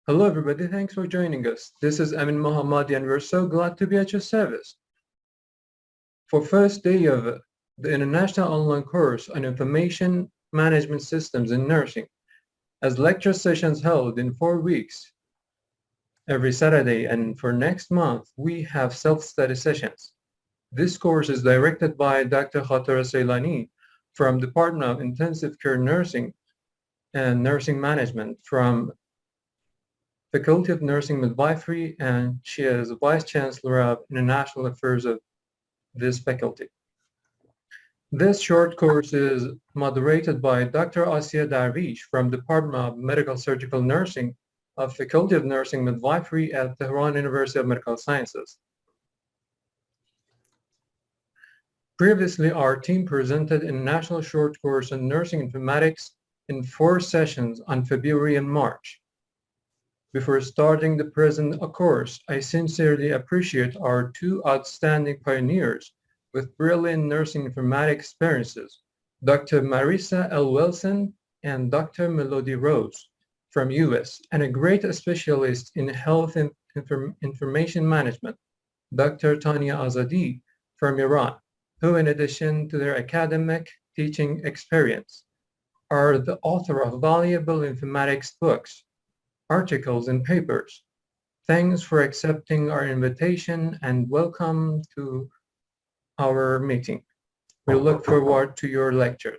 Hello, everybody. Thanks for joining us. This is Amin Mohammadi, and we're so glad to be at your service. For first day of the International Online Course on Information Management Systems in Nursing, as lecture sessions held in 4 weeks every Saturday, and for next month, we have self-study sessions. This course is directed by Dr. Khatara Seilani from Department of Intensive Care Nursing and Nursing Management from Faculty of Nursing Midwifery, and she is Vice Chancellor of International Affairs of this faculty. This short course is moderated by Dr. Asiya Darvish from Department of Medical Surgical Nursing of Faculty of Nursing Midwifery at Tehran University of Medical Sciences. Previously, our team presented a national short course on nursing informatics in 4 sessions on February and March. Before starting the present course, I sincerely appreciate our 2 outstanding pioneers with brilliant nursing informatics experiences, Dr. Marisa Wilson and Dr. Melody Rose from US, and a great specialist in health information management, Dr. Tanya Azadi from Iran, who in addition to their academic teaching experience, are the author of valuable informatics books, articles, and papers. Thanks for accepting our invitation and welcome to our meeting. We look forward to your lecture.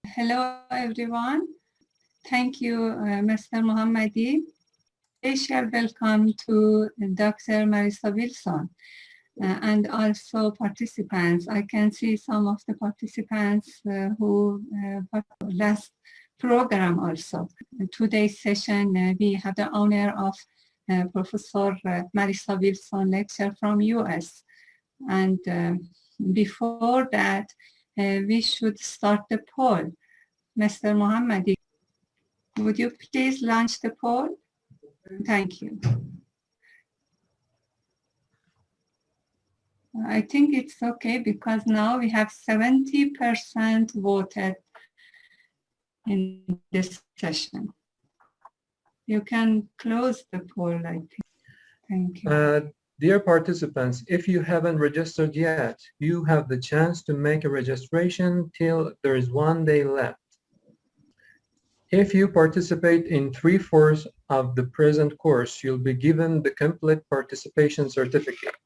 Hello, everyone. Thank you, Mr. Mohammadi. Special welcome to Dr. Marisa Wilson and also participants. I can see some of the participants who last program also. In today's session, we have the honor of Professor Marisa Wilson lecture from US. And before that, we should start the poll. Mr. Mohammadi, would you please launch the poll? Thank you. I think it's okay because now we have 70% voted in this session. You can close the poll, I think. Thank you. Dear participants, if you haven't registered yet, you have the chance to make a registration till there is 1 day left. If you participate in 3/4 of the present course, you'll be given the complete participation certificate.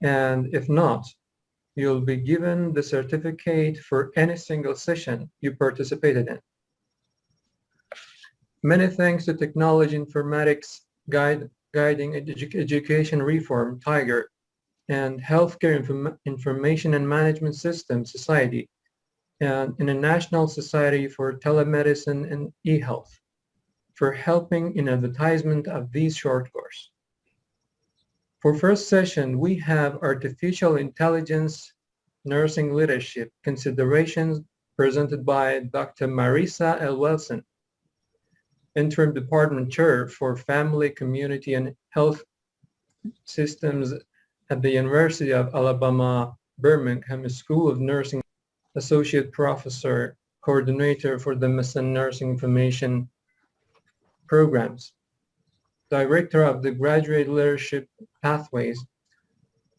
And if not, you'll be given the certificate for any single session you participated in. Many thanks to Technology Informatics Guiding Education Reform, TIGER, and Healthcare Information and Management System Society, and International Society for Telemedicine and eHealth for helping in advertisement of these short course. For first session, we have Artificial Intelligence Nursing Leadership Considerations presented by Dr. Marisa Wilson, Interim Department Chair for Family, Community, and Health Systems at the University of Alabama, Birmingham School of Nursing, Associate Professor, Coordinator for the Medicine Nursing Information Programs, Director of the Graduate Leadership Pathways,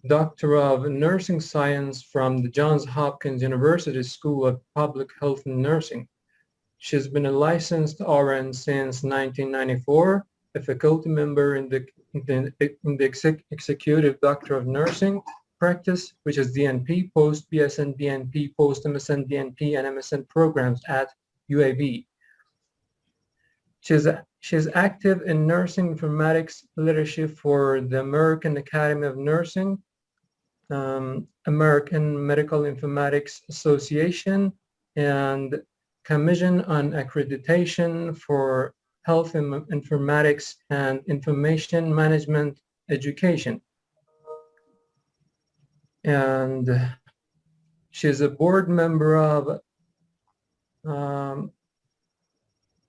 Doctor of Nursing Science from the Johns Hopkins University School of Public Health and Nursing. She's been a licensed RN since 1994, a faculty member in the Executive Doctor of Nursing practice, which is DNP, post-BSN DNP, post-MSN DNP, and MSN programs at UAB. She's active in nursing informatics leadership for the American Academy of Nursing, American Medical Informatics Association, and Commission on Accreditation for Health Informatics and Information Management Education. And she's a board member of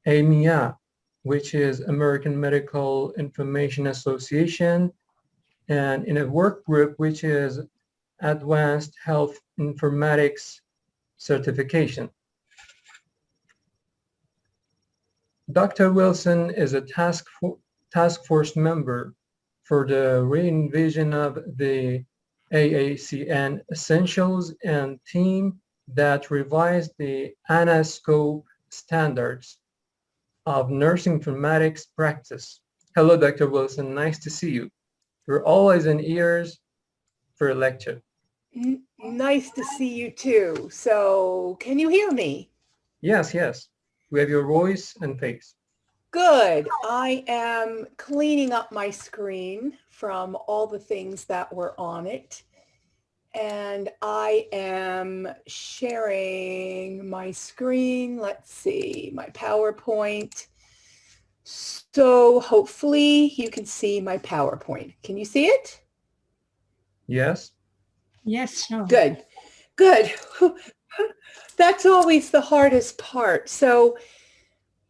AMIA, which is American Medical Information Association, and in a work group which is Advanced Health Informatics Certification. Dr. Wilson is a task force member for the re-envision of the AACN Essentials and team that revised the ANA scope standards of nursing informatics practice. Hello, Dr. Wilson. Nice to see you. We're always in ears for a lecture. Nice to see you too. So, can you hear me? Yes, yes. We have your voice and face. Good. I am cleaning up my screen from all the things that were on it. And I am sharing my screen. Let's see, my PowerPoint. So hopefully you can see my PowerPoint. Can you see it? Yes? Yes, sure. Good, good. That's always the hardest part. So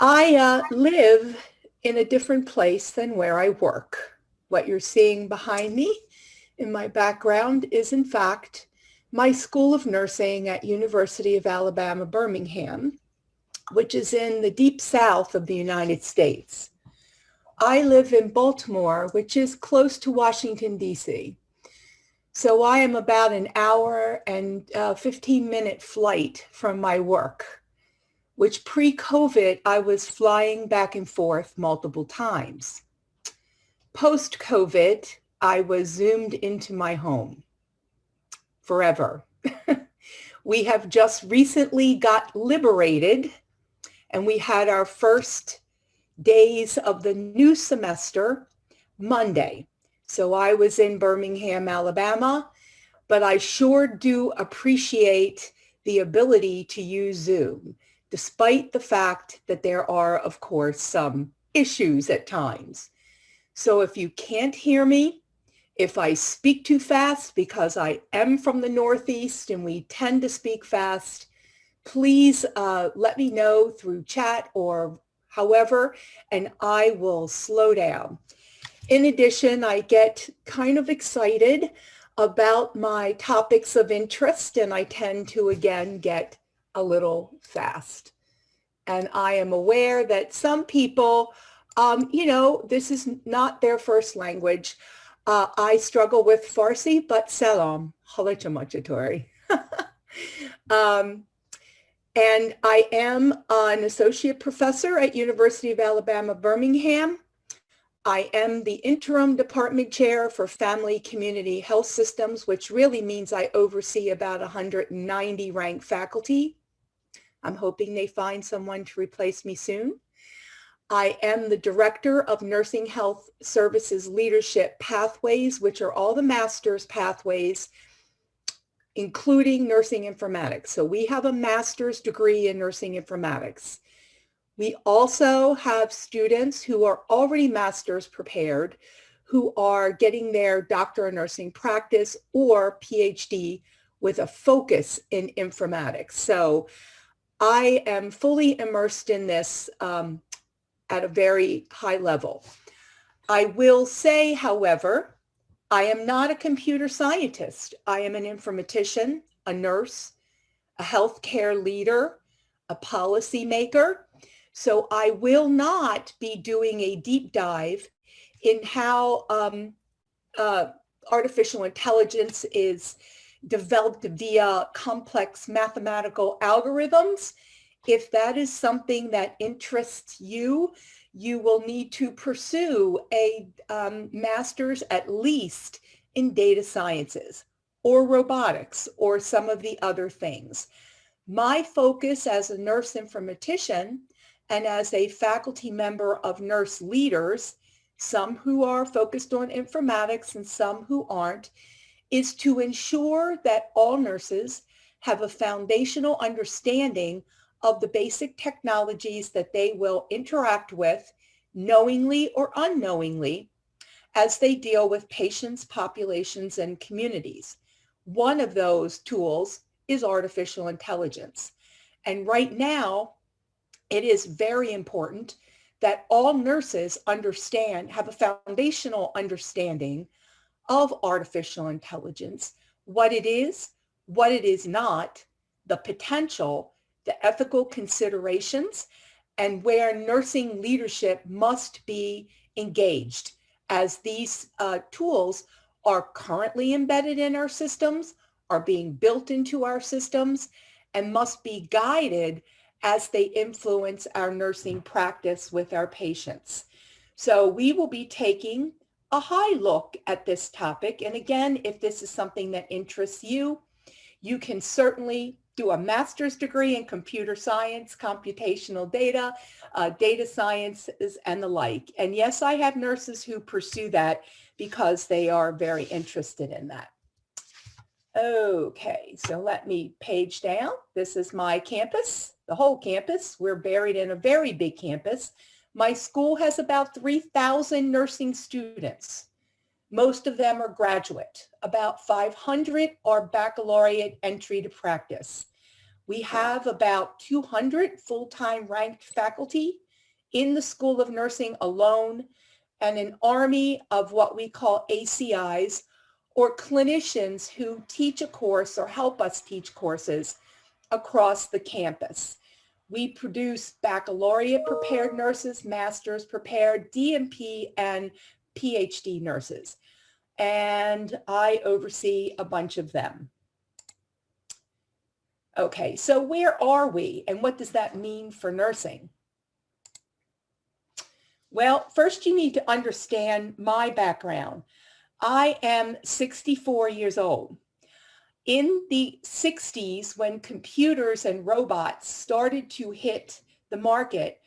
I live in a different place than where I work. What you're seeing behind me in my background is in fact my School of Nursing at University of Alabama, Birmingham, which is in the deep south of the United States. I live in Baltimore, which is close to Washington, D.C. So I am about an hour and 15-minute flight from my work, which pre-COVID, I was flying back and forth multiple times. Post-COVID, I was zoomed into my home forever. We have just recently got liberated, and we had our first days of the new semester Monday. So I was in Birmingham, Alabama, but I sure do appreciate the ability to use Zoom, despite the fact that there are, of course, some issues at times. So if you can't hear me, if I speak too fast, because I am from the Northeast and we tend to speak fast, please let me know through chat or however, and I will slow down. In addition, I get kind of excited about my topics of interest, and I tend to, again, get a little fast. And I am aware that some people, this is not their first language. I struggle with Farsi, but salam, halachamachatori. And I am an associate professor at University of Alabama, Birmingham. I am the interim department chair for family community health systems, which really means I oversee about 190 ranked faculty. I'm hoping they find someone to replace me soon. I am the director of Nursing Health Services Leadership Pathways, which are all the master's pathways, including nursing informatics. So we have a master's degree in nursing informatics. We also have students who are already master's prepared, who are getting their doctor of nursing practice or PhD with a focus in informatics. So I am fully immersed in this at a very high level. I will say, however, I am not a computer scientist. I am an informatician, a nurse, a healthcare leader, a policymaker. So I will not be doing a deep dive in how artificial intelligence is developed via complex mathematical algorithms. If that is something that interests you, you will need to pursue a master's at least in data sciences or robotics or some of the other things. My focus as a nurse informatician and as a faculty member of nurse leaders, some who are focused on informatics and some who aren't, is to ensure that all nurses have a foundational understanding of the basic technologies that they will interact with knowingly or unknowingly as they deal with patients, populations, and communities. One of those tools is artificial intelligence. And right now, it is very important that all nurses have a foundational understanding of artificial intelligence, what it is not, the potential, the ethical considerations, and where nursing leadership must be engaged, as these tools are currently embedded in our systems, are being built into our systems, and must be guided as they influence our nursing practice with our patients. So we will be taking a high look at this topic. And again, if this is something that interests you, you can certainly do a master's degree in computer science, computational data, data sciences, and the like. And yes, I have nurses who pursue that because they are very interested in that. Okay, so let me page down. This is my campus, the whole campus. We're buried in a very big campus. My school has about 3,000 nursing students. Most of them are graduate. About 500 are baccalaureate entry to practice. We have about 200 full-time ranked faculty in the School of Nursing alone, and an army of what we call ACIs, or clinicians who teach a course or help us teach courses across the campus. We produce baccalaureate prepared nurses, master's prepared, DNP, and PhD nurses. And I oversee a bunch of them. Okay, so where are we and what does that mean for nursing? Well, first you need to understand my background. I am 64 years old. In the 60s, when computers and robots started to hit the market,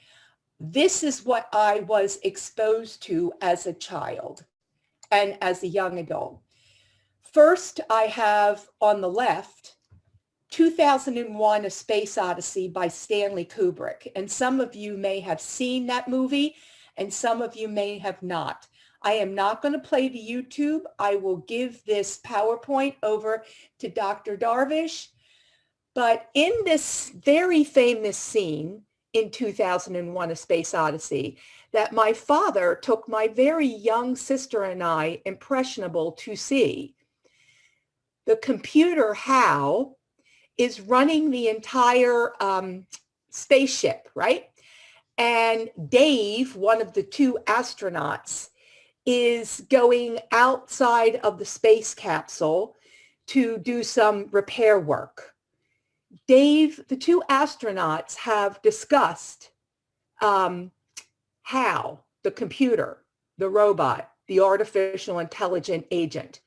this is what I was exposed to as a child and as a young adult. First, I have on the left, 2001: A Space Odyssey by Stanley Kubrick. And some of you may have seen that movie and some of you may have not. I am not going to play the YouTube. I will give this PowerPoint over to Dr. Darvish. But in this very famous scene in 2001: A Space Odyssey, that my father took my very young sister and I, impressionable, to see, the computer HAL is running the entire spaceship, right? And Dave, one of the two astronauts, is going outside of the space capsule to do some repair work. Dave, the two astronauts have discussed HAL, the computer, the robot, the artificial intelligent agent,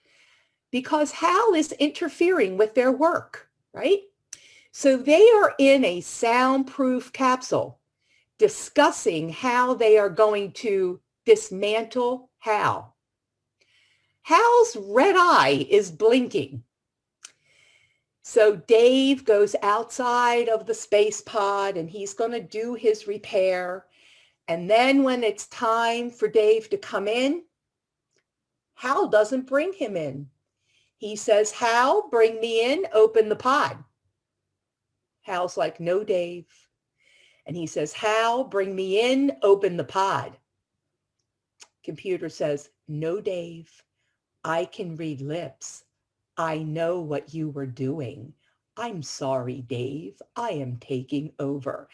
because HAL is interfering with their work, right? So they are in a soundproof capsule discussing how they are going to dismantle HAL. HAL's red eye is blinking. So Dave goes outside of the space pod and he's going to do his repair. And then when it's time for Dave to come in, HAL doesn't bring him in. He says, "HAL, bring me in, open the pod." HAL's like, "No, Dave." And he says, "HAL, bring me in, open the pod." Computer says, "No, Dave, I can read lips. I know what you were doing. I'm sorry, Dave. I am taking over."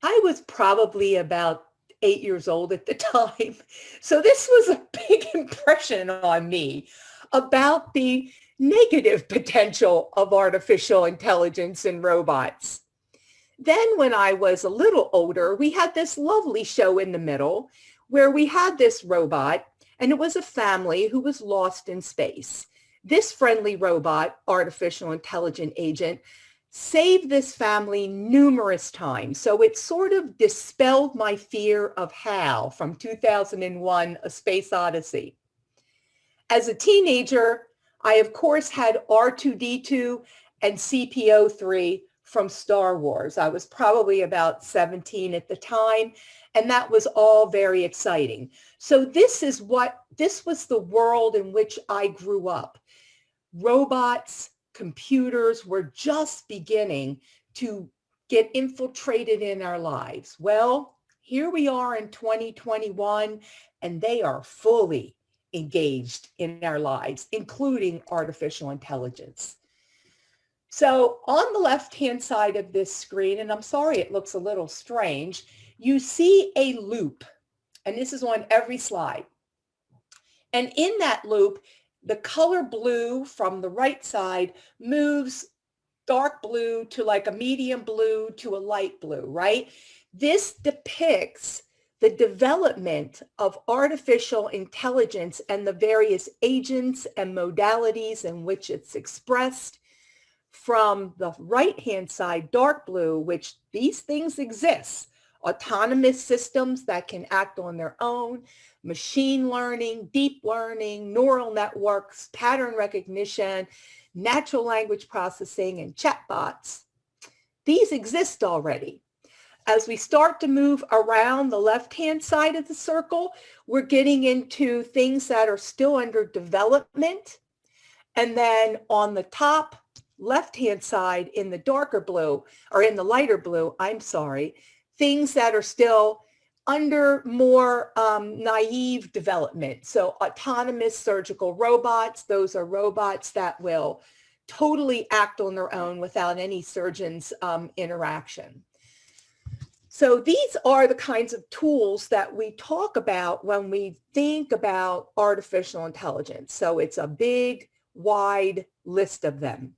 I was probably about 8 years old at the time. So this was a big impression on me about the negative potential of artificial intelligence and robots. Then when I was a little older, we had this lovely show in the middle where we had this robot, and it was a family who was lost in space. This friendly robot, artificial intelligent agent, saved this family numerous times. So it sort of dispelled my fear of HAL from 2001: A Space Odyssey. As a teenager, I of course had R2-D2 and CP03 from Star Wars. I was probably about 17 at the time, and that was all very exciting. So this was the world in which I grew up. Robots, computers were just beginning to get infiltrated in our lives. Well, here we are in 2021, and they are fully engaged in our lives, including artificial intelligence. So on the left-hand side of this screen, and I'm sorry it looks a little strange, you see a loop, and this is on every slide. And in that loop, the color blue from the right side moves dark blue to like a medium blue to a light blue, right? This depicts the development of artificial intelligence and the various agents and modalities in which it's expressed. From the right-hand side, dark blue, which these things exist, autonomous systems that can act on their own, machine learning, deep learning, neural networks, pattern recognition, natural language processing, and chatbots. These exist already. As we start to move around the left-hand side of the circle, we're getting into things that are still under development. And then on the top left-hand side in the darker blue, or in the lighter blue, I'm sorry, things that are still under more naive development. So autonomous surgical robots, those are robots that will totally act on their own without any surgeon's interaction. So these are the kinds of tools that we talk about when we think about artificial intelligence. So it's a big, wide list of them.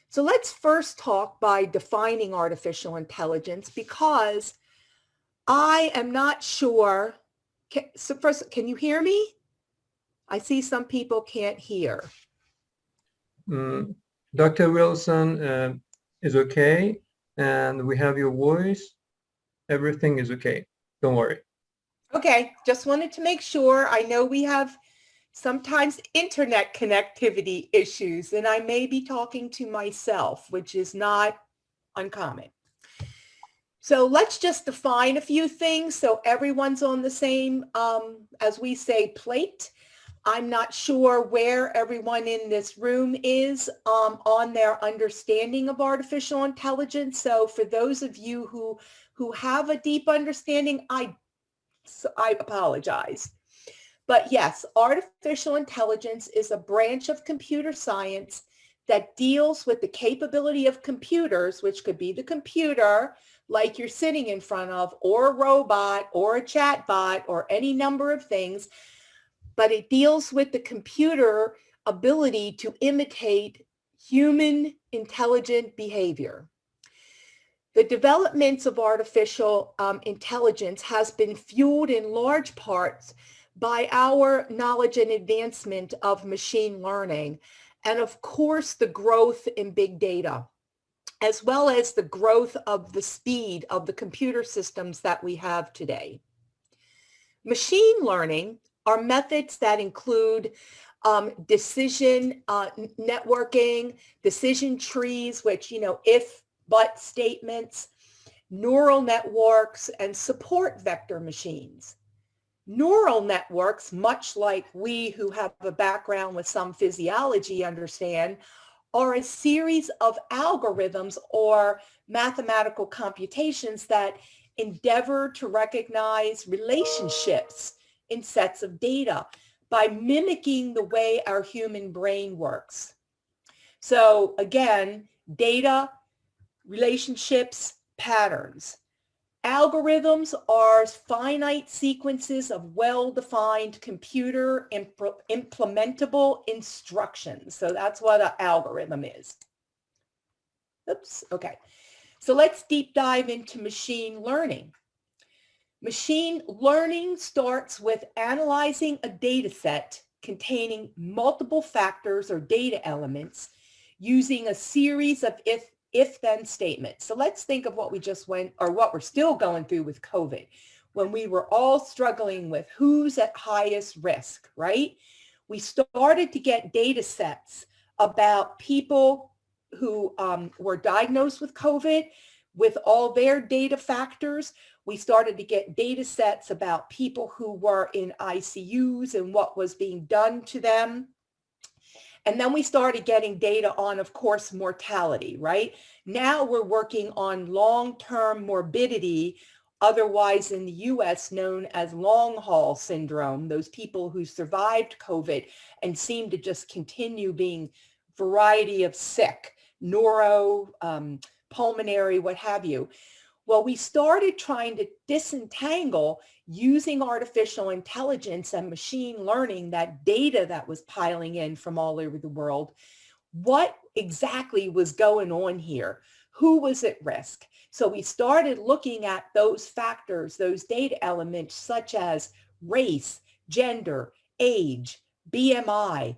So let's first talk by defining artificial intelligence, because I am not sure. So first, can you hear me? I see some people can't hear. Dr. Wilson is okay, and we have your voice. Everything is okay. Don't worry. Okay, just wanted to make sure. I know we have sometimes internet connectivity issues, and I may be talking to myself, which is not uncommon. So let's just define a few things so everyone's on the same, as we say, plate. I'm not sure where everyone in this room is on their understanding of artificial intelligence. So for those of you who have a deep understanding, I apologize. But yes, artificial intelligence is a branch of computer science that deals with the capability of computers, which could be the computer like you're sitting in front of, or a robot, or a chatbot, or any number of things. But it deals with the computer ability to imitate human intelligent behavior. The developments of artificial intelligence has been fueled in large parts by our knowledge and advancement of machine learning, and of course the growth in big data, as well as the growth of the speed of the computer systems that we have today. Machine learning are methods that include decision networking, decision trees, which, if, but statements, neural networks, and support vector machines. Neural networks, much like we who have a background with some physiology understand, are a series of algorithms or mathematical computations that endeavor to recognize relationships in sets of data by mimicking the way our human brain works. So again, data, relationships, patterns. Algorithms are finite sequences of well-defined computer implementable instructions. So that's what an algorithm is. Oops, okay. So let's deep dive into machine learning. Machine learning starts with analyzing a data set containing multiple factors or data elements using a series of if-then statements. So let's think of what we just went, or what we're still going through with COVID, when we were all struggling with who's at highest risk, right? We started to get data sets about people who were diagnosed with COVID with all their data factors. We started to get data sets about people who were in ICUs and what was being done to them. And then we started getting data on, of course, mortality, right? Now we're working on long-term morbidity, otherwise in the US known as long haul syndrome, those people who survived COVID and seem to just continue being variety of sick. neuro, pulmonary, what have you. Well, we started trying to disentangle using artificial intelligence and machine learning, that data that was piling in from all over the world. What exactly was going on here? Who was at risk? So we started looking at those factors, those data elements such as race, gender, age, BMI,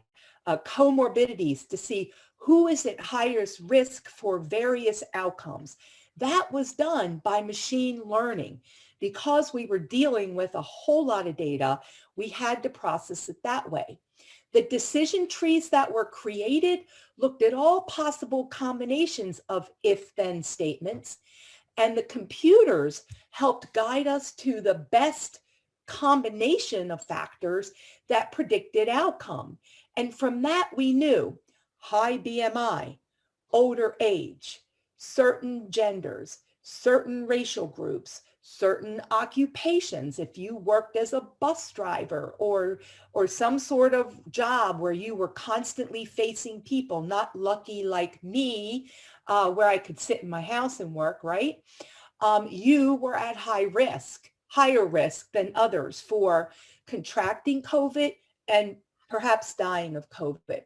comorbidities, to see who is at highest risk for various outcomes. That was done by machine learning. Because we were dealing with a whole lot of data, we had to process it that way. The decision trees that were created looked at all possible combinations of if-then statements, and the computers helped guide us to the best combination of factors that predicted outcome. And from that, we knew high BMI, older age, certain genders, certain racial groups, certain occupations. If you worked as a bus driver or some sort of job where you were constantly facing people, not lucky like me, where I could sit in my house and work, right? You were at higher risk than others for contracting COVID and perhaps dying of COVID.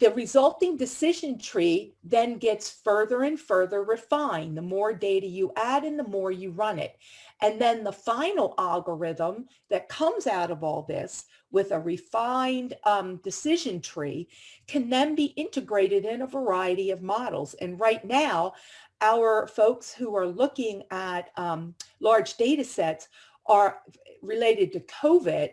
The resulting decision tree then gets further and further refined. The more data you add and the more you run it. And then the final algorithm that comes out of all this with a refined decision tree can then be integrated in a variety of models. And right now, our folks who are looking at large data sets are related to COVID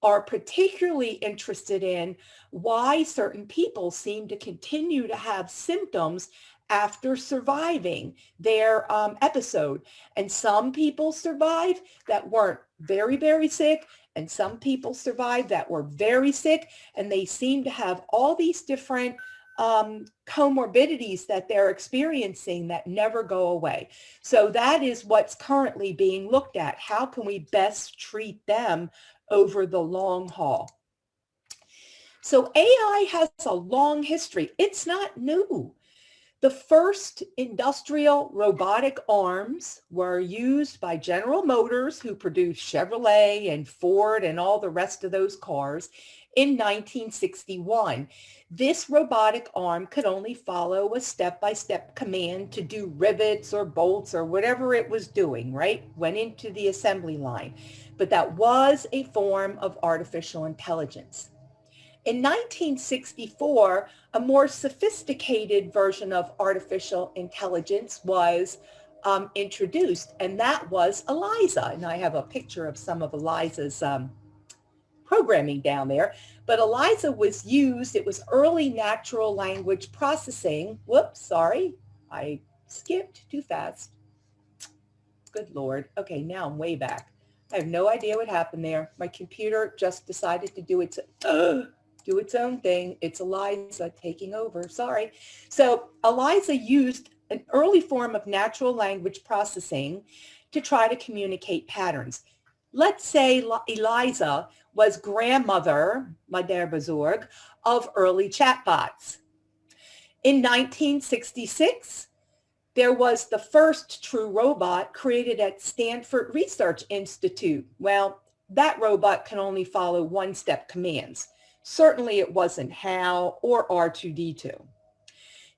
are particularly interested in why certain people seem to continue to have symptoms after surviving their episode. And some people survived that weren't very, very sick, and some people survived that were very sick, and they seem to have all these different comorbidities that they're experiencing that never go away. So that is what's currently being looked at. How can we best treat them over the long haul? So AI has a long history. It's not new. The first industrial robotic arms were used by General Motors, who produced Chevrolet and Ford and all the rest of those cars, in 1961. This robotic arm could only follow a step-by-step command to do rivets or bolts or whatever it was doing, right? Went into the assembly line. But that was a form of artificial intelligence. In 1964, a more sophisticated version of artificial intelligence was introduced, and that was ELIZA. And I have a picture of some of ELIZA's programming down there. But ELIZA was used, it was early natural language processing. Whoops, sorry, I skipped too fast. Good Lord. Okay, now I'm way back. I have no idea what happened there. My computer just decided to do its own thing. It's ELIZA taking over. Sorry. So ELIZA used an early form of natural language processing to try to communicate patterns. Let's say ELIZA was grandmother, Madame Bazorg, of early chatbots. In 1966, there was the first true robot created at Stanford Research Institute. Well, that robot can only follow one-step commands. Certainly it wasn't HAL or R2-D2.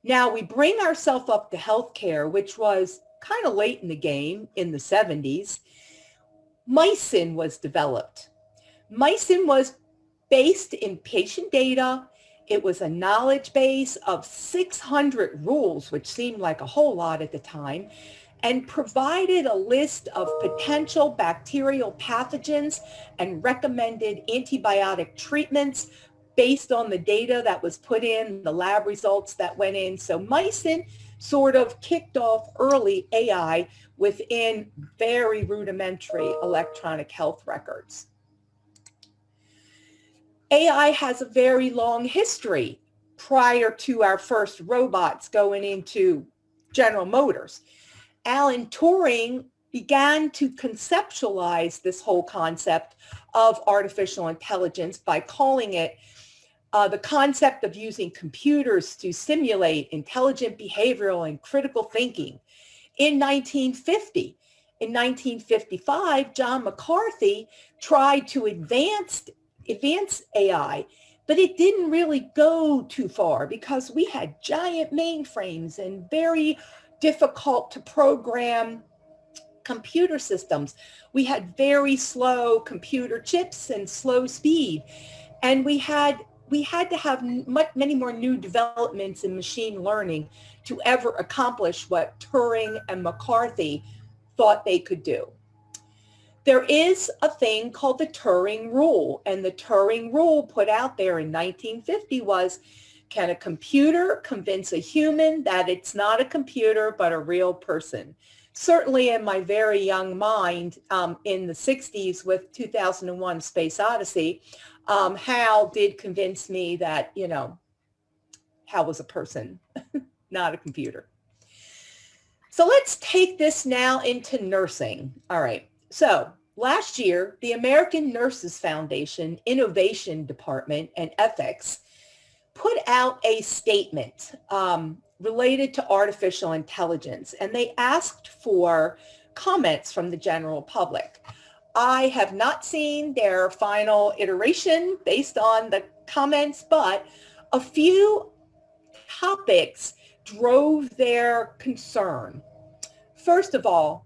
Now we bring ourselves up to healthcare, which was kind of late in the game in the 70s. MySyn was developed. MySyn was based in patient data. It was a knowledge base of 600 rules, which seemed like a whole lot at the time, and provided a list of potential bacterial pathogens and recommended antibiotic treatments based on the data that was put in, the lab results that went in. So MySyn sort of kicked off early AI within very rudimentary electronic health records. AI has a very long history prior to our first robots going into General Motors. Alan Turing began to conceptualize this whole concept of artificial intelligence by calling it the concept of using computers to simulate intelligent behavioral and critical thinking in 1950. In 1955, John McCarthy tried to advance AI, but it didn't really go too far because we had giant mainframes and very difficult to program computer systems. We had very slow computer chips and slow speed. And we had to have many more new developments in machine learning to ever accomplish what Turing and McCarthy thought they could do. There is a thing called the Turing Rule, and the Turing Rule put out there in 1950 was, can a computer convince a human that it's not a computer but a real person? Certainly in my very young mind, in the 60s with 2001 Space Odyssey, Hal did convince me that, Hal was a person, not a computer. So let's take this now into nursing. All right. So last year, the American Nurses Foundation Innovation Department and Ethics put out a statement related to artificial intelligence, and they asked for comments from the general public. I have not seen their final iteration based on the comments, but a few topics drove their concern. First of all,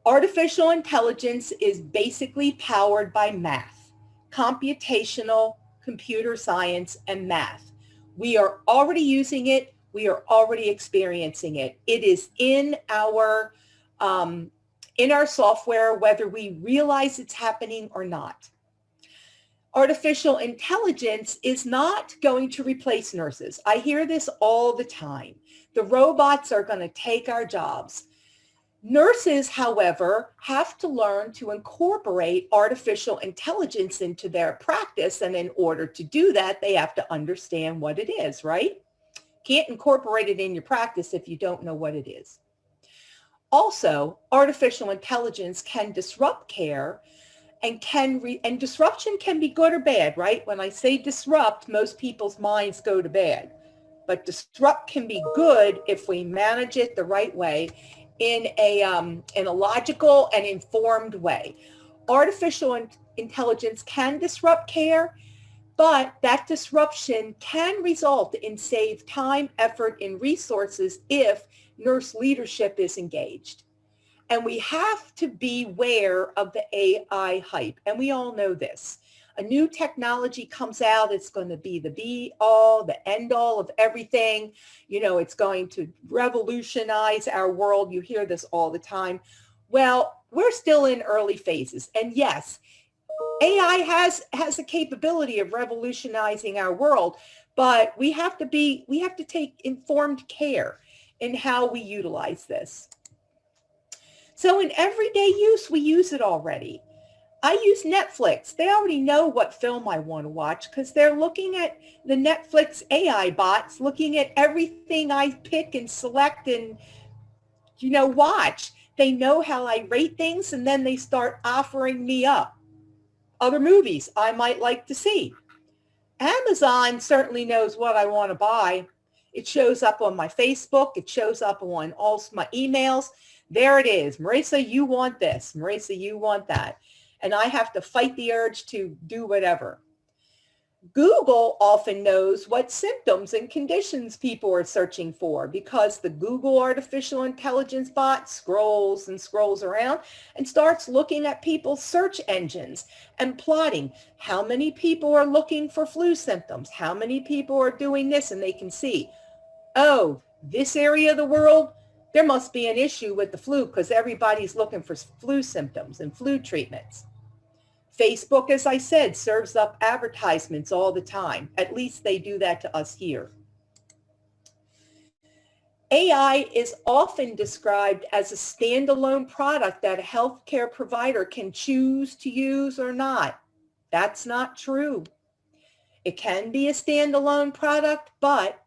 artificial intelligence is basically powered by math, computational computer science and math. We are already using it. We are already experiencing it. It is in our software, whether we realize it's happening or not. Artificial intelligence is not going to replace nurses. I hear this all the time. The robots are going to take our jobs. Nurses, however, have to learn to incorporate artificial intelligence into their practice. And in order to do that, they have to understand what it is, right? Can't incorporate it in your practice if you don't know what it is. Also, artificial intelligence can disrupt care and disruption can be good or bad, right? When I say disrupt, most people's minds go to bad. But disrupt can be good if we manage it the right way in a logical and informed way. Artificial intelligence can disrupt care, but that disruption can result in saved time, effort, and resources if nurse leadership is engaged. And we have to beware of the AI hype. And we all know this. A new technology comes out, it's going to be the be all, the end all of everything. It's going to revolutionize our world. You hear this all the time. Well, we're still in early phases. And yes, AI has a capability of revolutionizing our world, but we have to take informed care in how we utilize this. So in everyday use, we use it already. I use Netflix. They already know what film I want to watch because they're looking at the Netflix AI bots, looking at everything I pick and select and, watch. They know how I rate things, and then they start offering me up other movies I might like to see. Amazon certainly knows what I want to buy. It shows up on my Facebook. It shows up on all my emails. There it is. Marisa, you want this. Marisa, you want that. And I have to fight the urge to do whatever. Google often knows what symptoms and conditions people are searching for because the Google artificial intelligence bot scrolls and scrolls around and starts looking at people's search engines and plotting how many people are looking for flu symptoms, how many people are doing this, and they can see, oh, this area of the world, there must be an issue with the flu because everybody's looking for flu symptoms and flu treatments. Facebook, as I said, serves up advertisements all the time. At least they do that to us here. AI is often described as a standalone product that a healthcare provider can choose to use or not. That's not true. It can be a standalone product, but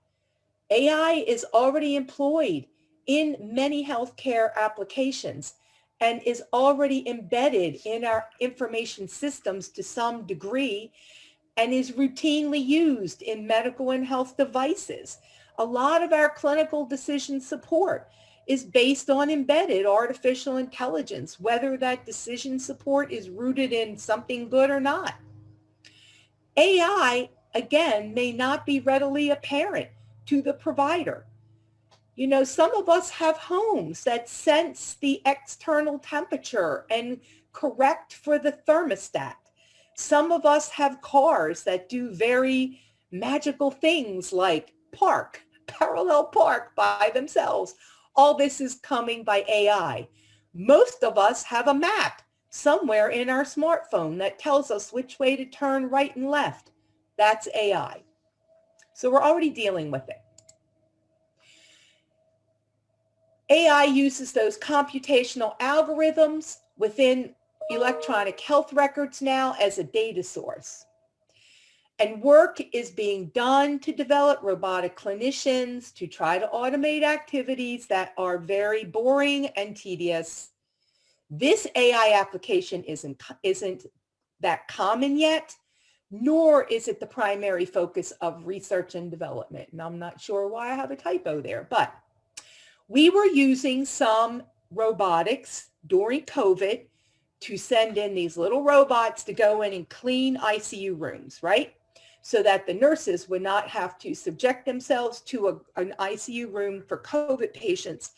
AI is already employed in many healthcare applications and is already embedded in our information systems to some degree. and is routinely used in medical and health devices. A lot of our clinical decision support is based on embedded artificial intelligence, whether that decision support is rooted in something good or not. AI, again, may not be readily apparent to the provider. You know, some of us have homes that sense the external temperature and correct for the thermostat. Some of us have cars that do very magical things like parallel park by themselves. All this is coming by AI. Most of us have a map somewhere in our smartphone that tells us which way to turn right and left. That's AI. So we're already dealing with it. AI uses those computational algorithms within electronic health records now as a data source. And work is being done to develop robotic clinicians to try to automate activities that are very boring and tedious. This AI application isn't that common yet, nor is it the primary focus of research and development. And I'm not sure why I have a typo there, but we were using some robotics during COVID to send in these little robots to go in and clean ICU rooms, right? So that the nurses would not have to subject themselves to an ICU room for COVID patients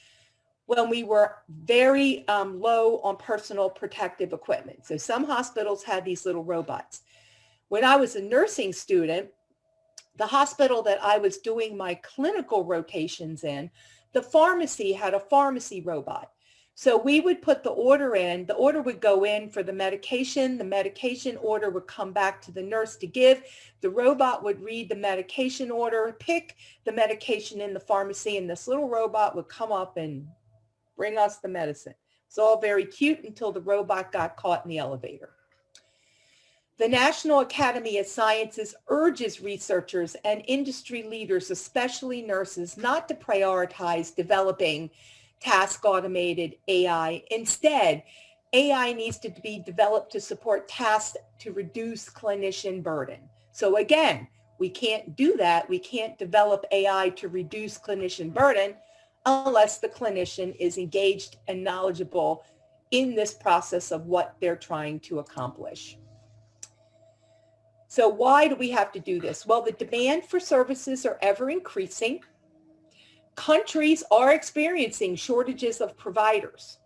when we were very low on personal protective equipment. So some hospitals had these little robots. When I was a nursing student, the hospital that I was doing my clinical rotations in, the pharmacy had a pharmacy robot. So we would put the order in, the order would go in for the medication order would come back to the nurse to give, the robot would read the medication order, pick the medication in the pharmacy, and this little robot would come up and bring us the medicine. It's all very cute until the robot got caught in the elevator. The National Academy of Sciences urges researchers and industry leaders, especially nurses, not to prioritize developing task-automated AI. Instead, AI needs to be developed to support tasks to reduce clinician burden. So again, we can't do that. We can't develop AI to reduce clinician burden unless the clinician is engaged and knowledgeable in this process of what they're trying to accomplish. So why do we have to do this? Well, the demand for services are ever increasing. Countries are experiencing shortages of providers.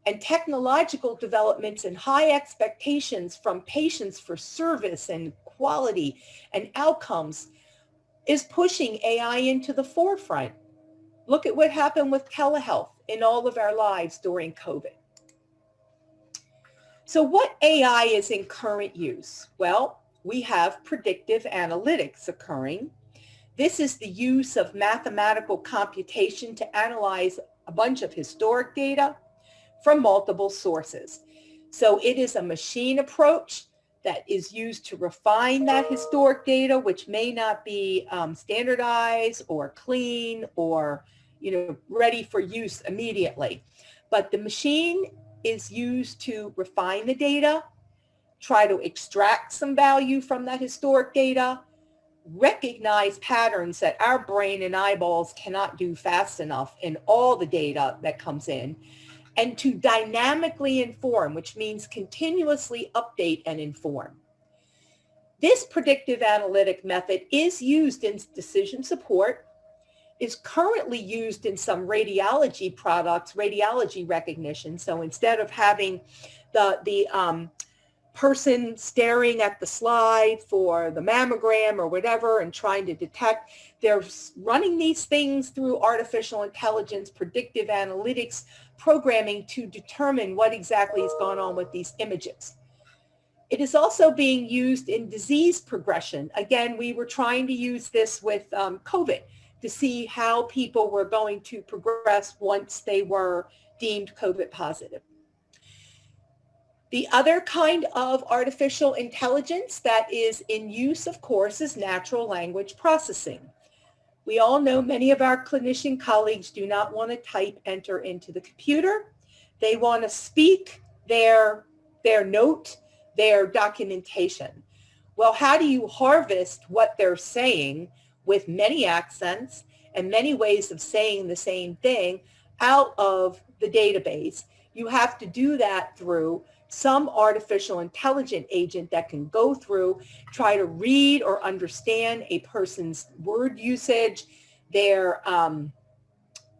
And technological developments and high expectations from patients for service and quality and outcomes is pushing AI into the forefront. Look at what happened with telehealth in all of our lives during COVID. So what AI is in current use? Well, we have predictive analytics occurring. This is the use of mathematical computation to analyze a bunch of historic data from multiple sources. So it is a machine approach that is used to refine that historic data, which may not be standardized or clean or ready for use immediately. But the machine is used to refine the data, try to extract some value from that historic data, recognize patterns that our brain and eyeballs cannot do fast enough in all the data that comes in, and to dynamically inform, which means continuously update and inform. This predictive analytic method is used in decision support, is currently used in some radiology products, radiology recognition. So instead of having the person staring at the slide for the mammogram or whatever and trying to detect, they're running these things through artificial intelligence, predictive analytics, programming to determine what exactly is going on with these images. It is also being used in disease progression. Again, we were trying to use this with COVID to see how people were going to progress once they were deemed COVID positive. The other kind of artificial intelligence that is in use, of course, is natural language processing. We all know many of our clinician colleagues do not want to type enter into the computer. They want to speak their note, their documentation. Well, how do you harvest what they're saying with many accents and many ways of saying the same thing out of the database? You have to do that through some artificial intelligence agent that can go through, try to read or understand a person's word usage, their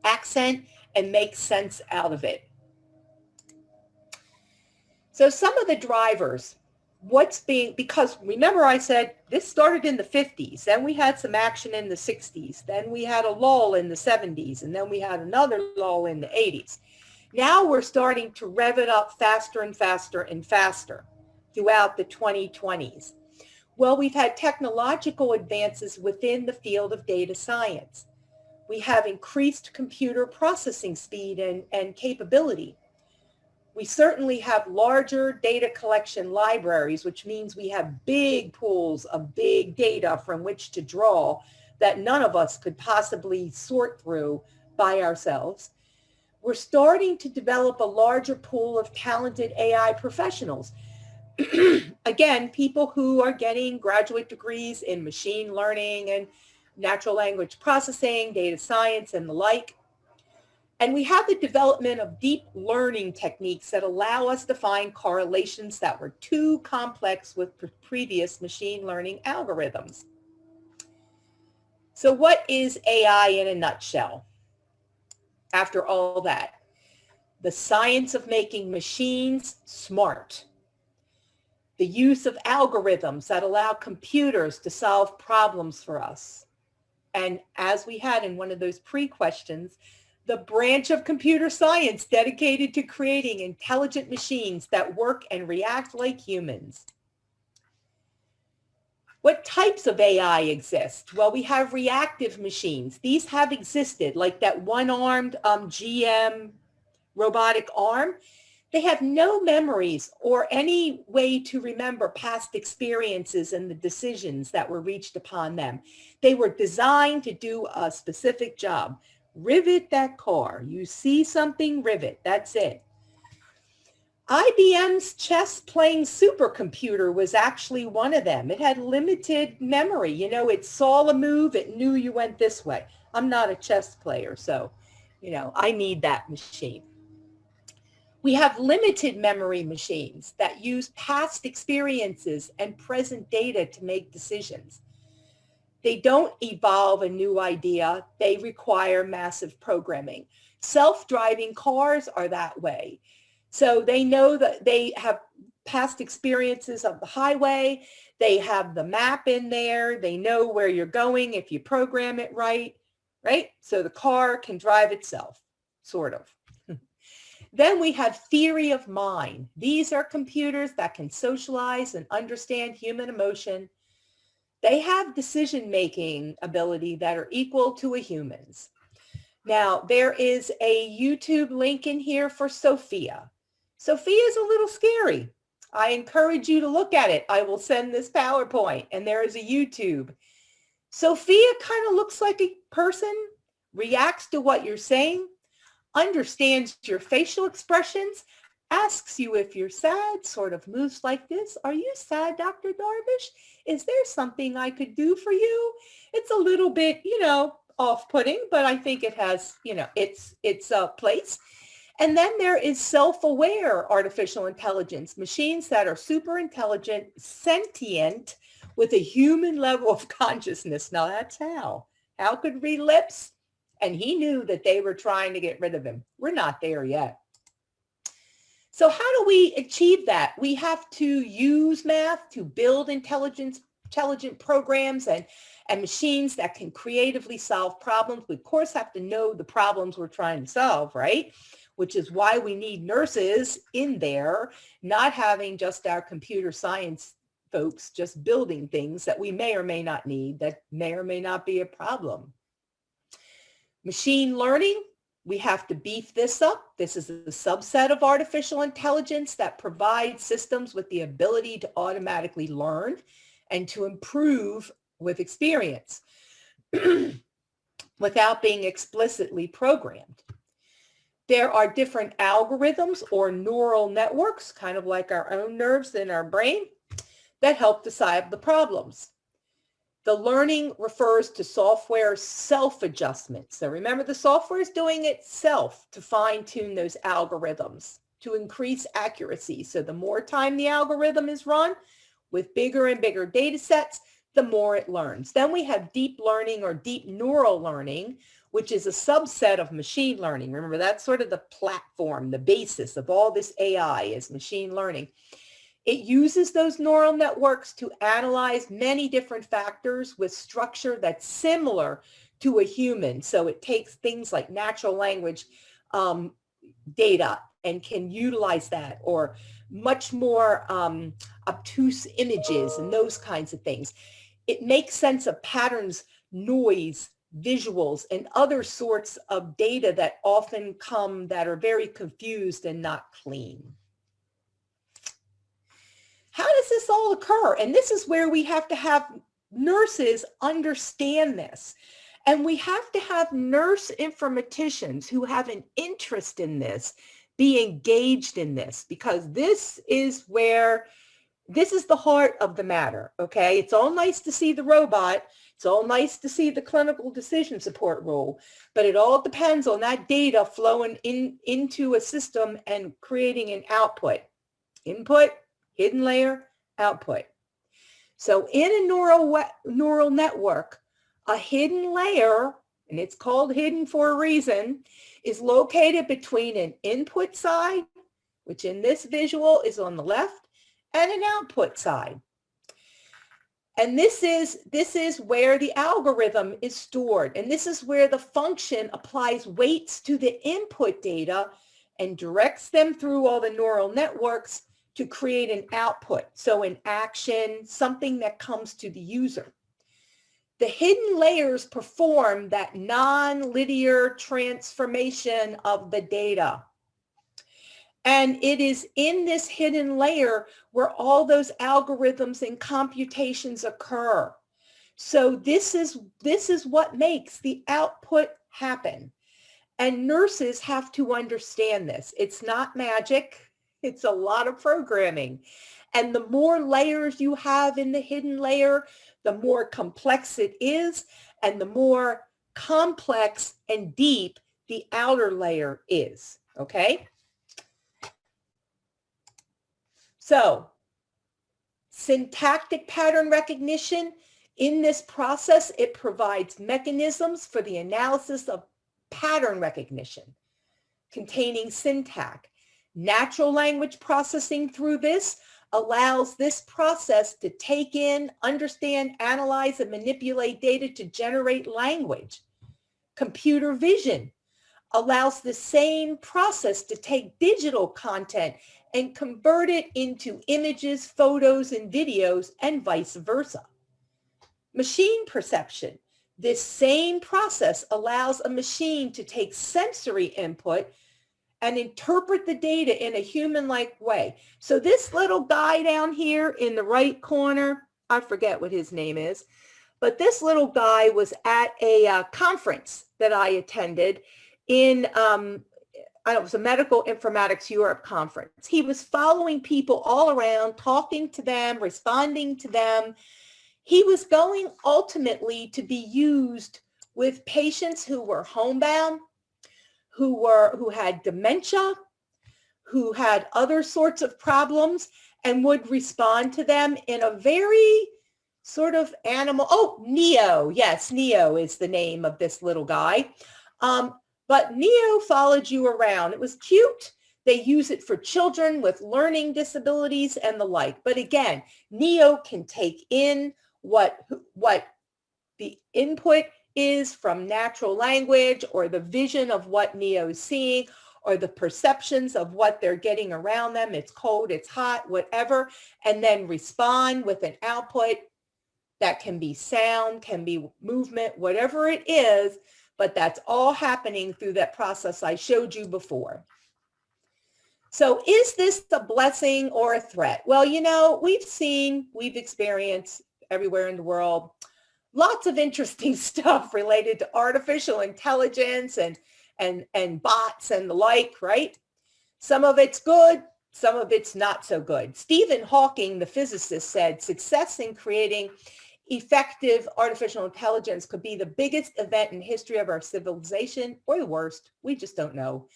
accent, and make sense out of it. So some of the drivers, because remember I said this started in the 50s, then we had some action in the 60s, then we had a lull in the 70s, and then we had another lull in the 80s. Now we're starting to rev it up faster and faster and faster throughout the 2020s. Well, we've had technological advances within the field of data science. We have increased computer processing speed and capability. We certainly have larger data collection libraries, which means we have big pools of big data from which to draw that none of us could possibly sort through by ourselves. We're starting to develop a larger pool of talented AI professionals. Again, people who are getting graduate degrees in machine learning and natural language processing, data science, and the like. And we have the development of deep learning techniques that allow us to find correlations that were too complex with previous machine learning algorithms. So what is AI in a nutshell? After all that, the science of making machines smart, the use of algorithms that allow computers to solve problems for us. And as we had in one of those pre-questions, the branch of computer science dedicated to creating intelligent machines that work and react like humans. What types of AI exist? Well, we have reactive machines. These have existed, like that one-armed GM robotic arm. They have no memories or any way to remember past experiences and the decisions that were reached upon them. They were designed to do a specific job. Rivet that car. You see something, rivet. That's it. IBM's chess-playing supercomputer was actually one of them. It had limited memory. You know, it saw a move. It knew you went this way. I'm not a chess player, so, you know, I need that machine. We have limited memory machines that use past experiences and present data to make decisions. They don't evolve a new idea. They require massive programming. Self-driving cars are that way. So they know that they have past experiences of the highway. They have the map in there. They know where you're going if you program it right? So the car can drive itself, sort of. Then we have theory of mind. These are computers that can socialize and understand human emotion. They have decision-making ability that are equal to a human's. Now, there is a YouTube link in here for Sophia. Sophia is a little scary. I encourage you to look at it. I will send this PowerPoint, and there is a YouTube. Sophia kind of looks like a person, reacts to what you're saying, understands your facial expressions, asks you if you're sad, sort of moves like this. Are you sad, Dr. Darvish? Is there something I could do for you? It's a little bit, you know, off-putting, but I think it has, you know, its place. And then there is self-aware artificial intelligence, machines that are super intelligent, sentient, with a human level of consciousness. Now that's Hal. Hal could read lips, and he knew that they were trying to get rid of him. We're not there yet. So how do we achieve that? We have to use math to build intelligent programs and machines that can creatively solve problems. We, of course, have to know the problems we're trying to solve, right? Which is why we need nurses in there, not having just our computer science folks just building things that we may or may not need, that may or may not be a problem. Machine learning, we have to beef this up. This is a subset of artificial intelligence that provides systems with the ability to automatically learn and to improve with experience without being explicitly programmed. There are different algorithms or neural networks, kind of like our own nerves in our brain, that help to solve the problems. The learning refers to software self-adjustment. So remember, the software is doing itself to fine-tune those algorithms to increase accuracy. So the more time the algorithm is run with bigger and bigger data sets, the more it learns. Then we have deep learning or deep neural learning, which is a subset of machine learning. Remember, that's sort of the platform, the basis of all this AI is machine learning. It uses those neural networks to analyze many different factors with structure that's similar to a human. So it takes things like natural language data and can utilize that, or much more obtuse images and those kinds of things. It makes sense of patterns, noise, visuals, and other sorts of data that often come that are very confused and not clean. How does this all occur? And this is where we have to have nurses understand this. And we have to have nurse informaticians who have an interest in this be engaged in this, because this is the heart of the matter, okay? It's all nice to see the robot. It's all nice to see the clinical decision support rule, but it all depends on that data flowing into a system and creating an output. Input, hidden layer, output. So in a neural network, a hidden layer, and it's called hidden for a reason, is located between an input side, which in this visual is on the left, and an output side. And this is where the algorithm is stored. And this is where the function applies weights to the input data and directs them through all the neural networks to create an output. So an action, something that comes to the user. The hidden layers perform that non-linear transformation of the data. And it is in this hidden layer where all those algorithms and computations occur. So this is what makes the output happen. And nurses have to understand this. It's not magic. It's a lot of programming. And the more layers you have in the hidden layer, the more complex it is, and the more complex and deep the outer layer is, okay? So, syntactic pattern recognition, in this process, it provides mechanisms for the analysis of pattern recognition containing syntax. Natural language processing through this allows this process to take in, understand, analyze, and manipulate data to generate language. Computer vision allows the same process to take digital content and convert it into images, photos, and videos, and vice versa. Machine perception. This same process allows a machine to take sensory input and interpret the data in a human-like way. So this little guy down here in the right corner, I forget what his name is, but this little guy was at a conference that I attended in, it was a Medical Informatics Europe conference. He was following people all around, talking to them, responding to them. He was going ultimately to be used with patients who were homebound, who had dementia, who had other sorts of problems, and would respond to them in a very sort of Neo. Yes, Neo is the name of this little guy. But Neo followed you around. It was cute. They use it for children with learning disabilities and the like. But again, Neo can take in what the input is from natural language, or the vision of what Neo's seeing, or the perceptions of what they're getting around them. It's cold, it's hot, whatever, and then respond with an output that can be sound, can be movement, whatever it is, but that's all happening through that process I showed you before. So is this a blessing or a threat? Well, you know, we've experienced everywhere in the world lots of interesting stuff related to artificial intelligence and bots and the like, right? Some of it's good, some of it's not so good. Stephen Hawking, the physicist, said success in creating effective artificial intelligence could be the biggest event in history of our civilization or the worst. We just don't know.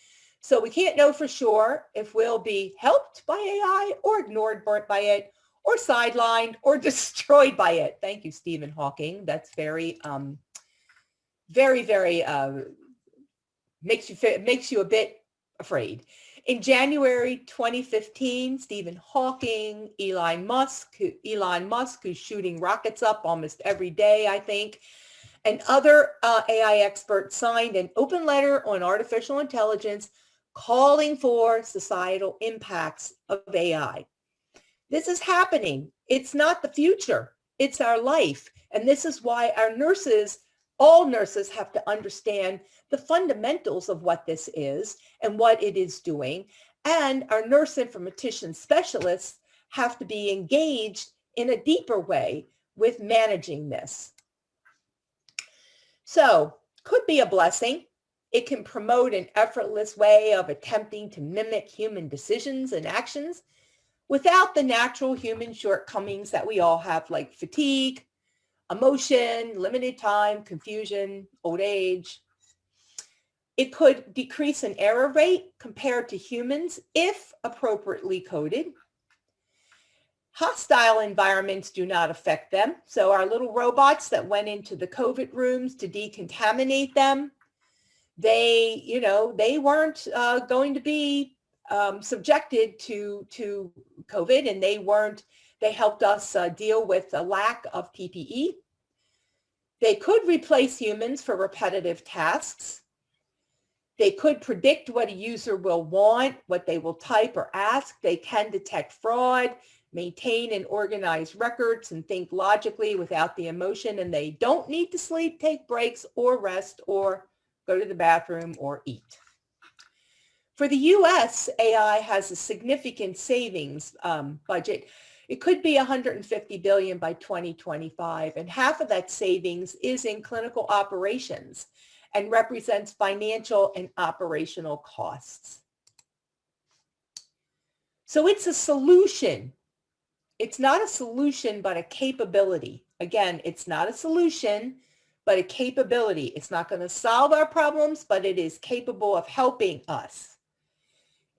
So we can't know for sure if we'll be helped by AI or ignored by it or sidelined or destroyed by it. Thank you, Stephen Hawking. That's very, very, makes you a bit afraid. In January 2015, Stephen Hawking, Elon Musk, who's shooting rockets up almost every day, I think, and other AI experts signed an open letter on artificial intelligence calling for societal impacts of AI. This is happening. It's not the future. It's our life. And this is why our nurses, all nurses, have to understand the fundamentals of what this is and what it is doing. And our nurse informatician specialists have to be engaged in a deeper way with managing this. So, could be a blessing. It can promote an effortless way of attempting to mimic human decisions and actions without the natural human shortcomings that we all have, like fatigue, emotion, limited time, confusion, old age. It could decrease an error rate compared to humans if appropriately coded. Hostile environments do not affect them. So our little robots that went into the COVID rooms to decontaminate them, they weren't going to be subjected to COVID, and they helped us deal with the lack of PPE. They could replace humans for repetitive tasks. They could predict what a user will want, what they will type or ask. They can detect fraud, maintain and organize records, and think logically without the emotion. And they don't need to sleep, take breaks, or rest, or go to the bathroom, or eat. For the US, AI has a significant savings budget. It could be $150 billion by 2025, and half of that savings is in clinical operations and represents financial and operational costs. So it's a solution. It's not a solution, but a capability. Again, it's not a solution, but a capability. It's not going to solve our problems, but it is capable of helping us.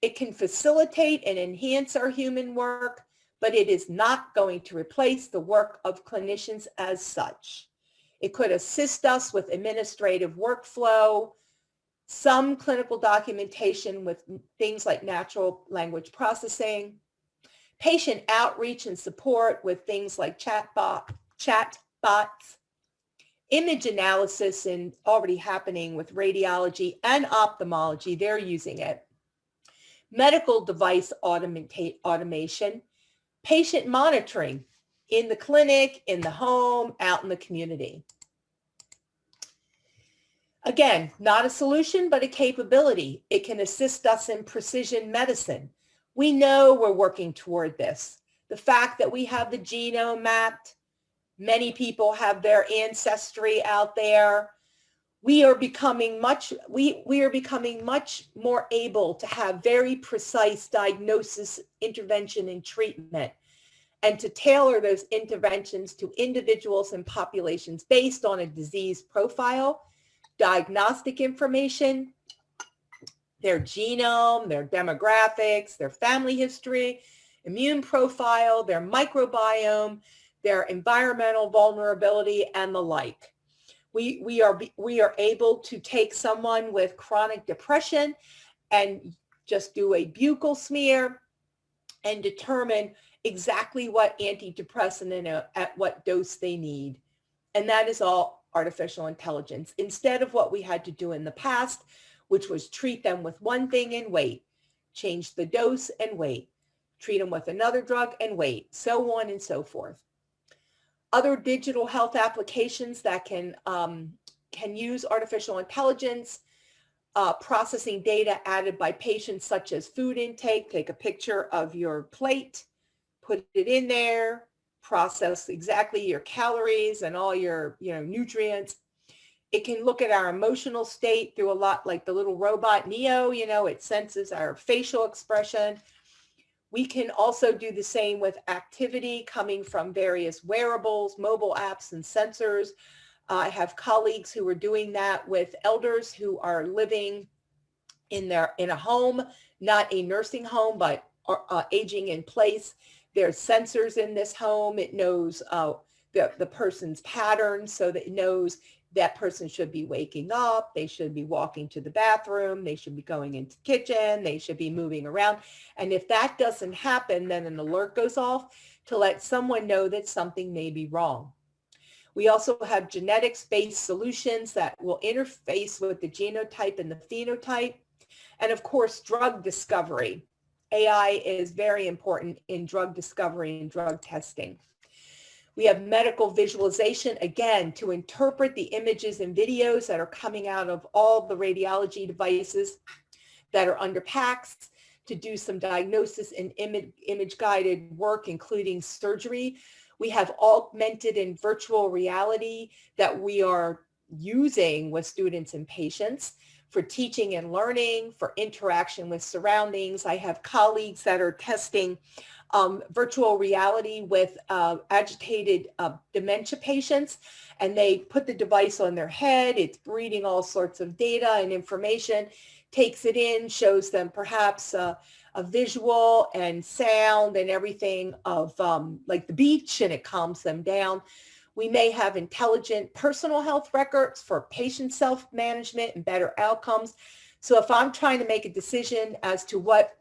It can facilitate and enhance our human work, but it is not going to replace the work of clinicians as such. It could assist us with administrative workflow, some clinical documentation with things like natural language processing, patient outreach and support with things like chatbots, image analysis and already happening with radiology and ophthalmology, they're using it, medical device automation, patient monitoring in the clinic, in the home, out in the community. Again, not a solution, but a capability. It can assist us in precision medicine. We know we're working toward this. The fact that we have the genome mapped, many people have their ancestry out there. We are becoming much more able to have very precise diagnosis, intervention, and treatment, and to tailor those interventions to individuals and populations based on a disease profile, diagnostic information, their genome, their demographics, their family history, immune profile, their microbiome, their environmental vulnerability, and the like. We are able to take someone with chronic depression and just do a buccal smear and determine exactly what antidepressant and at what dose they need. And that is all artificial intelligence, instead of what we had to do in the past, which was treat them with one thing and wait, change the dose and wait, treat them with another drug and wait, so on and so forth. Other digital health applications that can use artificial intelligence, processing data added by patients such as food intake, take a picture of your plate, put it in there, process exactly your calories and all your nutrients. It can look at our emotional state through a lot like the little robot Neo, it senses our facial expression. We can also do the same with activity coming from various wearables, mobile apps, and sensors. I have colleagues who are doing that with elders who are living in a home, not a nursing home, but aging in place. There's sensors in this home. It knows the person's patterns, so that it knows that person should be waking up, they should be walking to the bathroom, they should be going into the kitchen, they should be moving around. And if that doesn't happen, then an alert goes off to let someone know that something may be wrong. We also have genetics-based solutions that will interface with the genotype and the phenotype. And of course, drug discovery. AI is very important in drug discovery and drug testing. We have medical visualization, again, to interpret the images and videos that are coming out of all the radiology devices that are under PACS, to do some diagnosis and image-guided work, including surgery. We have augmented and virtual reality that we are using with students and patients for teaching and learning, for interaction with surroundings. I have colleagues that are testing virtual reality with agitated dementia patients, and they put the device on their head. It's reading all sorts of data and information, takes it in, shows them perhaps a visual and sound and everything of like the beach, and it calms them down. We may have intelligent personal health records for patient self-management and better outcomes. So if I'm trying to make a decision as to what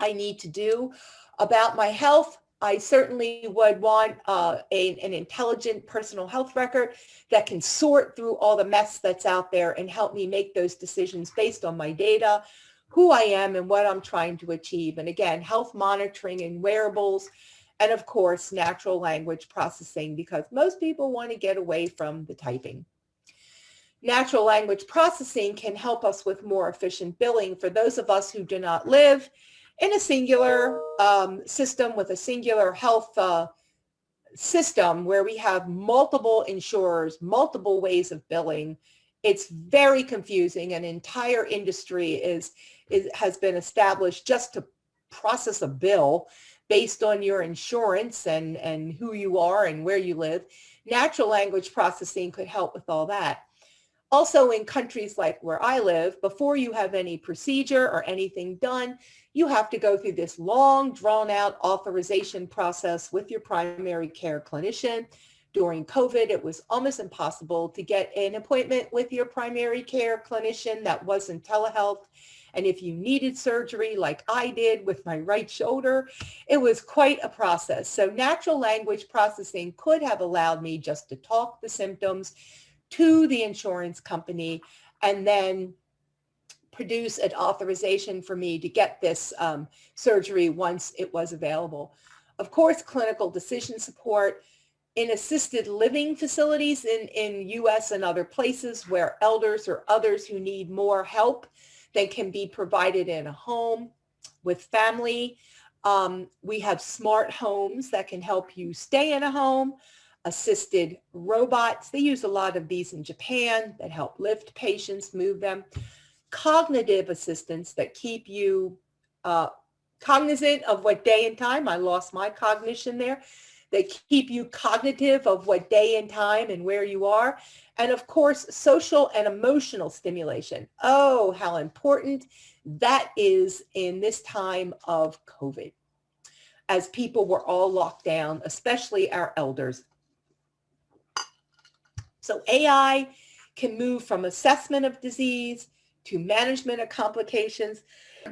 I need to do about my health, I certainly would want an intelligent personal health record that can sort through all the mess that's out there and help me make those decisions based on my data, who I am, and what I'm trying to achieve. And again, health monitoring and wearables, and of course, natural language processing, because most people want to get away from the typing. Natural language processing can help us with more efficient billing for those of us who do not live in a singular system with a singular health system where we have multiple insurers, multiple ways of billing. It's very confusing. An entire industry has been established just to process a bill based on your insurance and who you are and where you live. Natural language processing could help with all that. Also, in countries like where I live, before you have any procedure or anything done, you have to go through this long, drawn-out authorization process with your primary care clinician. During COVID, it was almost impossible to get an appointment with your primary care clinician that wasn't telehealth. And if you needed surgery like I did with my right shoulder, it was quite a process. So natural language processing could have allowed me just to talk the symptoms to the insurance company and then produce an authorization for me to get this surgery once it was available. Of course, clinical decision support in assisted living facilities in US and other places where elders or others who need more help, they can be provided in a home with family. We have smart homes that can help you stay in a home. Assisted robots, they use a lot of these in Japan that help lift patients, move them. Cognitive assistants that keep you cognizant of what day and time, I lost my cognition there, they keep you cognitive of what day and time and where you are. And of course, social and emotional stimulation. Oh, how important that is in this time of COVID, as people were all locked down, especially our elders. So AI can move from assessment of disease to management of complications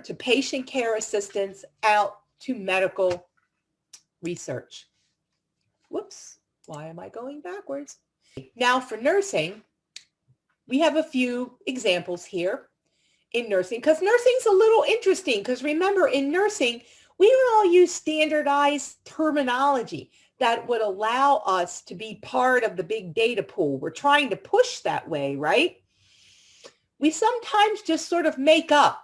to patient care assistance out to medical research. Whoops, why am I going backwards? Now for nursing, we have a few examples here in nursing, because nursing's a little interesting, because remember, in nursing, we don't all use standardized terminology that would allow us to be part of the big data pool. We're trying to push that way, right? We sometimes just sort of make up,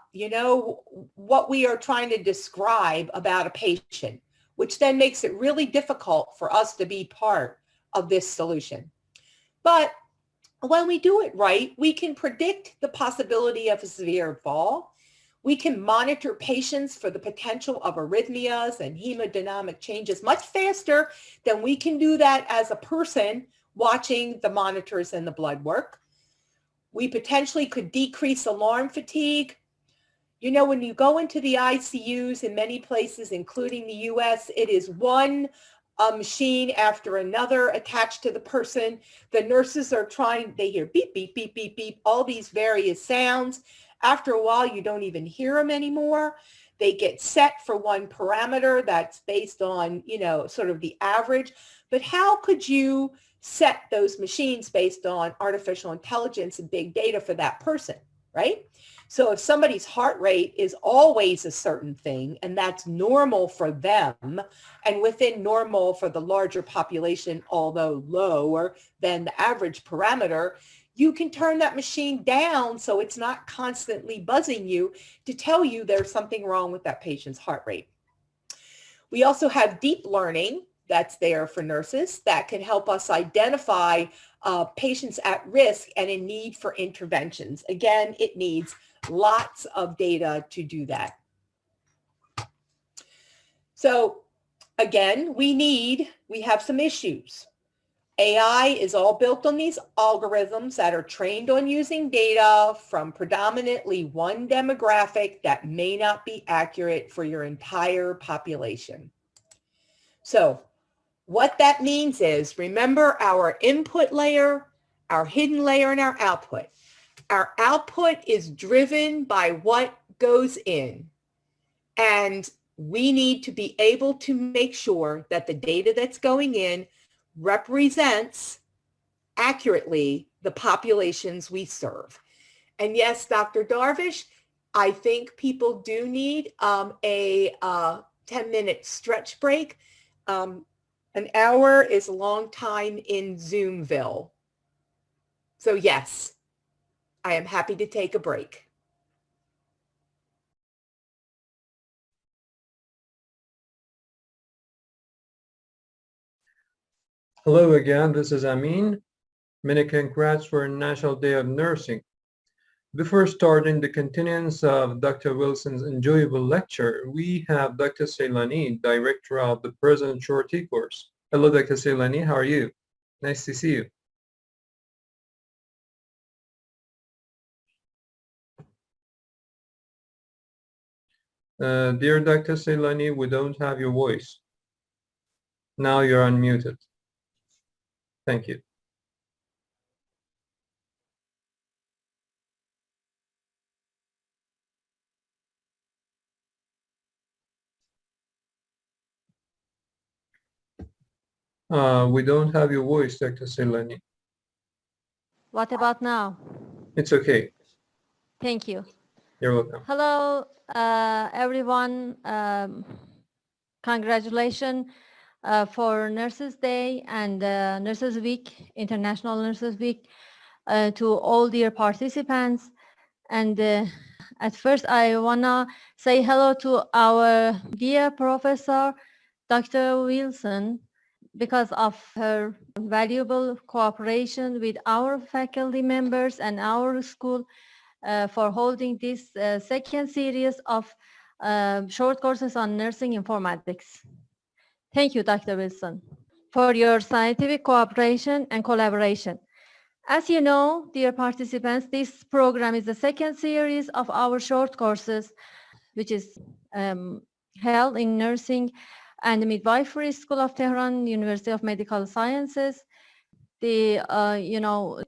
what we are trying to describe about a patient, which then makes it really difficult for us to be part of this solution. But when we do it right, we can predict the possibility of a severe fall. We can monitor patients for the potential of arrhythmias and hemodynamic changes much faster than we can do that as a person watching the monitors and the blood work. We potentially could decrease alarm fatigue. You know, when you go into the ICUs in many places, including the US, it is one machine after another attached to the person. The nurses are trying, they hear beep, beep, beep, beep, beep, all these various sounds. After a while, you don't even hear them anymore. They get set for one parameter that's based on, you know, sort of the average. But how could you set those machines based on artificial intelligence and big data for that person, right? So if somebody's heart rate is always a certain thing, and that's normal for them, and within normal for the larger population, although lower than the average parameter, you can turn that machine down so it's not constantly buzzing you to tell you there's something wrong with that patient's heart rate. We also have deep learning that's there for nurses that can help us identify patients at risk and in need for interventions. Again, it needs lots of data to do that. So again, we have some issues. AI is all built on these algorithms that are trained on using data from predominantly one demographic that may not be accurate for your entire population. So what that means is, remember our input layer, our hidden layer, and our output. Our output is driven by what goes in. And we need to be able to make sure that the data that's going in represents accurately the populations we serve. And yes, Dr. Darvish, I think people do need a 10-minute stretch break. An hour is a long time in Zoomville. So yes, I am happy to take a break. Hello again, this is Amin. Many congrats for National Day of Nursing. Before starting the continuance of Dr. Wilson's enjoyable lecture, we have Dr. Ceylani, Director of the present Shorty course. Hello, Dr. Ceylani, how are you? Nice to see you. Dear Dr. Ceylani, we don't have your voice. Now you're unmuted. Thank you. We don't have your voice, Dr. Ceylani. What about now? It's okay. Thank you. You're welcome. Hello, everyone. Congratulations for Nurses Day and Nurses Week, International Nurses Week, to all dear participants. And at first, I wanna say hello to our dear professor, Dr. Wilson, because of her valuable cooperation with our faculty members and our school for holding this second series of short courses on nursing informatics. Thank you, Dr. Wilson, for your scientific cooperation and collaboration. As you know, dear participants, this program is the second series of our short courses, which is held in Nursing and Midwifery School of Tehran, University of Medical Sciences.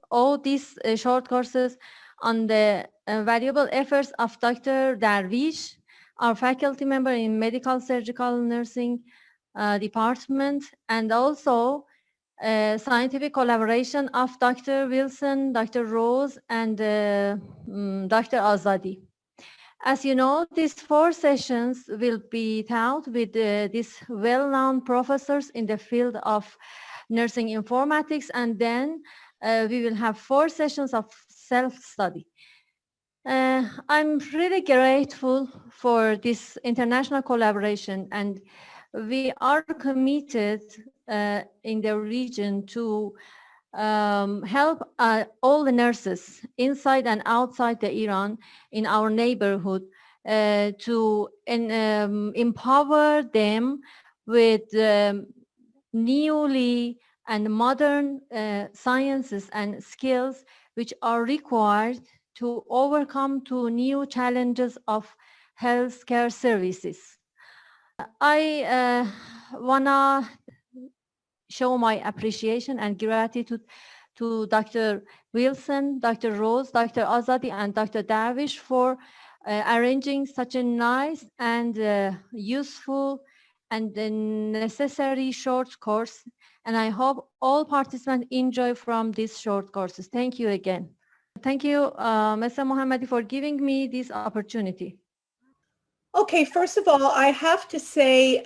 All these short courses on the valuable efforts of Dr. Darvish, our faculty member in Medical Surgical Nursing Department, and also scientific collaboration of Dr. Wilson, Dr. Rose, and Dr. Azadi. As you know, these 4 sessions will be taught with these well-known professors in the field of nursing informatics, and then we will have 4 sessions of self-study. I'm really grateful for this international collaboration, and we are committed in the region to help all the nurses inside and outside the Iran in our neighborhood to empower them with newly and modern sciences and skills which are required to overcome to new challenges of healthcare services. I wanna show my appreciation and gratitude to Dr. Wilson, Dr. Rose, Dr. Azadi, and Dr. Darwish for arranging such a nice and useful and necessary short course. And I hope all participants enjoy from these short courses. Thank you again. Thank you, Mr. Mohammadi, for giving me this opportunity. Okay, first of all, I have to say,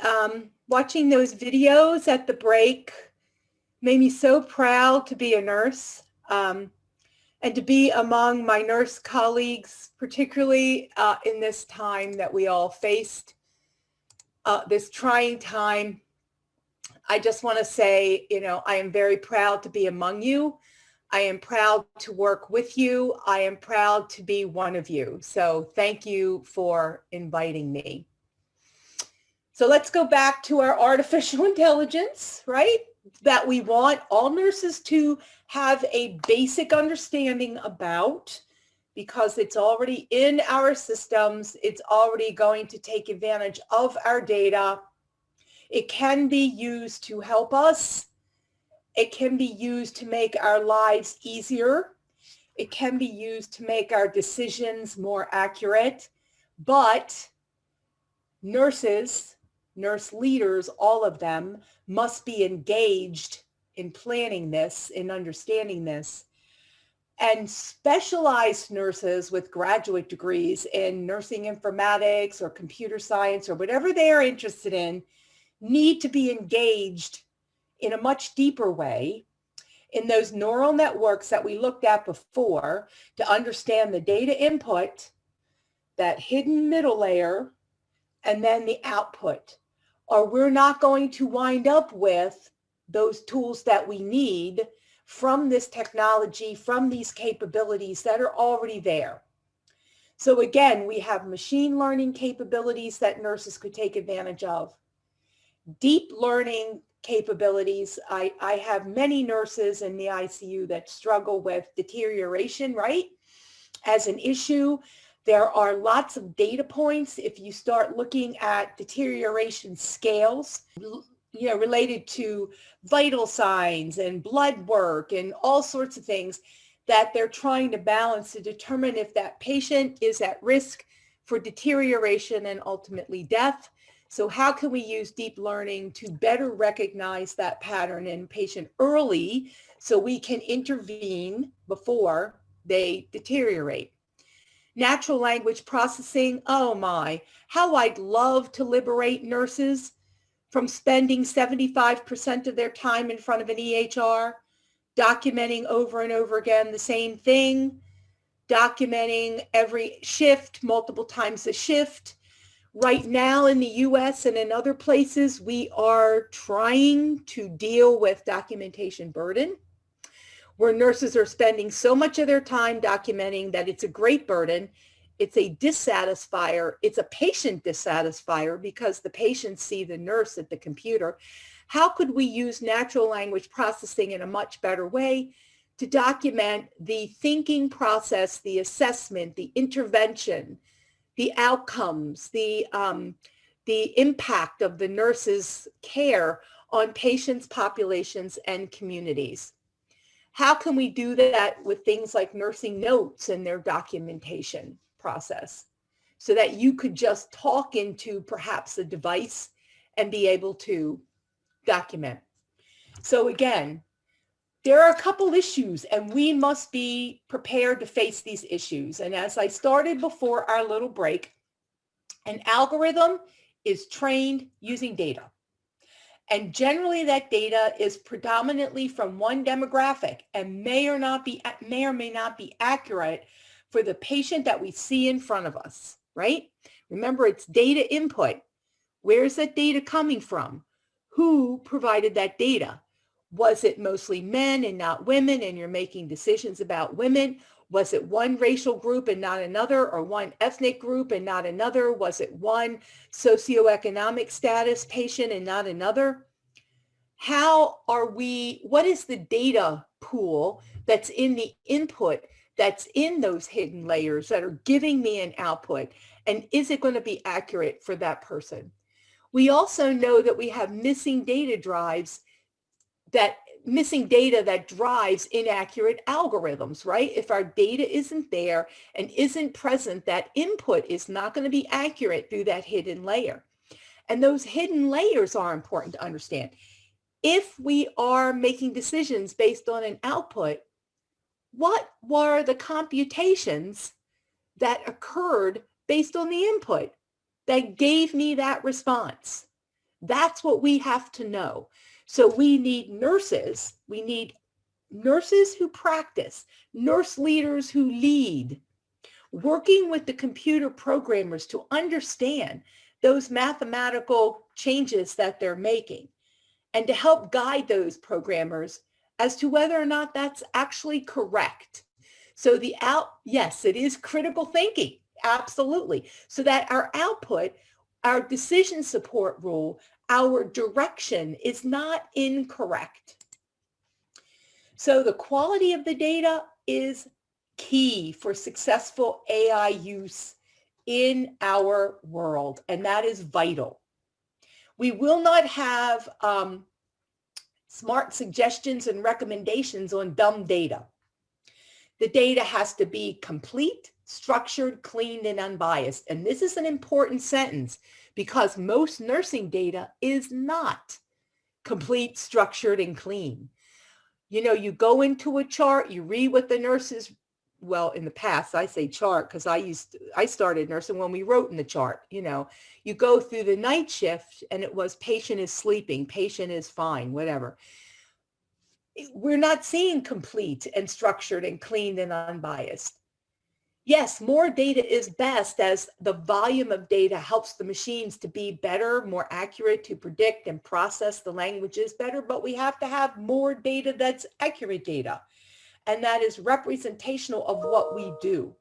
watching those videos at the break made me so proud to be a nurse and to be among my nurse colleagues, particularly in this time that we all faced, this trying time. I just want to say, I am very proud to be among you. I am proud to work with you. I am proud to be one of you. So thank you for inviting me. So let's go back to our artificial intelligence, right? That we want all nurses to have a basic understanding about, because it's already in our systems. It's already going to take advantage of our data. It can be used to help us. It can be used to make our lives easier. It can be used to make our decisions more accurate. But nurses, nurse leaders, all of them must be engaged in planning this, in understanding this. And specialized nurses with graduate degrees in nursing informatics or computer science or whatever they are interested in need to be engaged in a much deeper way in those neural networks that we looked at before to understand the data input, that hidden middle layer, and then the output. Or we're not going to wind up with those tools that we need from this technology, from these capabilities that are already there. So again, we have machine learning capabilities that nurses could take advantage of. Deep learning capabilities. I have many nurses in the ICU that struggle with deterioration, right? As an issue, there are lots of data points. If you start looking at deterioration scales, related to vital signs and blood work and all sorts of things that they're trying to balance to determine if that patient is at risk for deterioration and ultimately death. So how can we use deep learning to better recognize that pattern in patient early so we can intervene before they deteriorate? Natural language processing, oh my, how I'd love to liberate nurses from spending 75% of their time in front of an EHR, documenting over and over again the same thing, documenting every shift, multiple times a shift. Right now in the US and in other places, we are trying to deal with documentation burden, where nurses are spending so much of their time documenting that it's a great burden. It's a dissatisfier. It's a patient dissatisfier because the patients see the nurse at the computer. How could we use natural language processing in a much better way to document the thinking process, the assessment, the intervention, the outcomes, the impact of the nurse's care on patients, populations, and communities? How can we do that with things like nursing notes and their documentation process so that you could just talk into perhaps a device and be able to document? So again, there are a couple issues and we must be prepared to face these issues. And as I started before our little break, an algorithm is trained using data. And generally that data is predominantly from one demographic and may or may not be accurate for the patient that we see in front of us, right? Remember, it's data input. Where's that data coming from? Who provided that data? Was it mostly men and not women, and you're making decisions about women? Was it one racial group and not another, or one ethnic group and not another? Was it one socioeconomic status patient and not another? What is the data pool that's in the input that's in those hidden layers that are giving me an output? And is it going to be accurate for that person? We also know that we have missing data that drives inaccurate algorithms, right? If our data isn't there and isn't present, that input is not going to be accurate through that hidden layer. And those hidden layers are important to understand. If we are making decisions based on an output, what were the computations that occurred based on the input that gave me that response? That's what we have to know. So we need nurses. We need nurses who practice, nurse leaders who lead, working with the computer programmers to understand those mathematical changes that they're making, and to help guide those programmers as to whether or not that's actually correct. So yes, it is critical thinking, absolutely. So that our output, our decision support rule, our direction is not incorrect. So the quality of the data is key for successful AI use in our world, and that is vital. We will not have smart suggestions and recommendations on dumb data. The data has to be complete, structured, clean, and unbiased. And this is an important sentence because most nursing data is not complete, structured, and clean. You know, you go into a chart, you read what the nurses, well, in the past, I say chart because I started nursing when we wrote in the chart. You know, you go through the night shift and it was patient is sleeping, patient is fine, whatever. We're not seeing complete and structured and clean and unbiased. Yes, more data is best, as the volume of data helps the machines to be better, more accurate, to predict and process the languages better, but we have to have more data that's accurate data, and that is representational of what we do.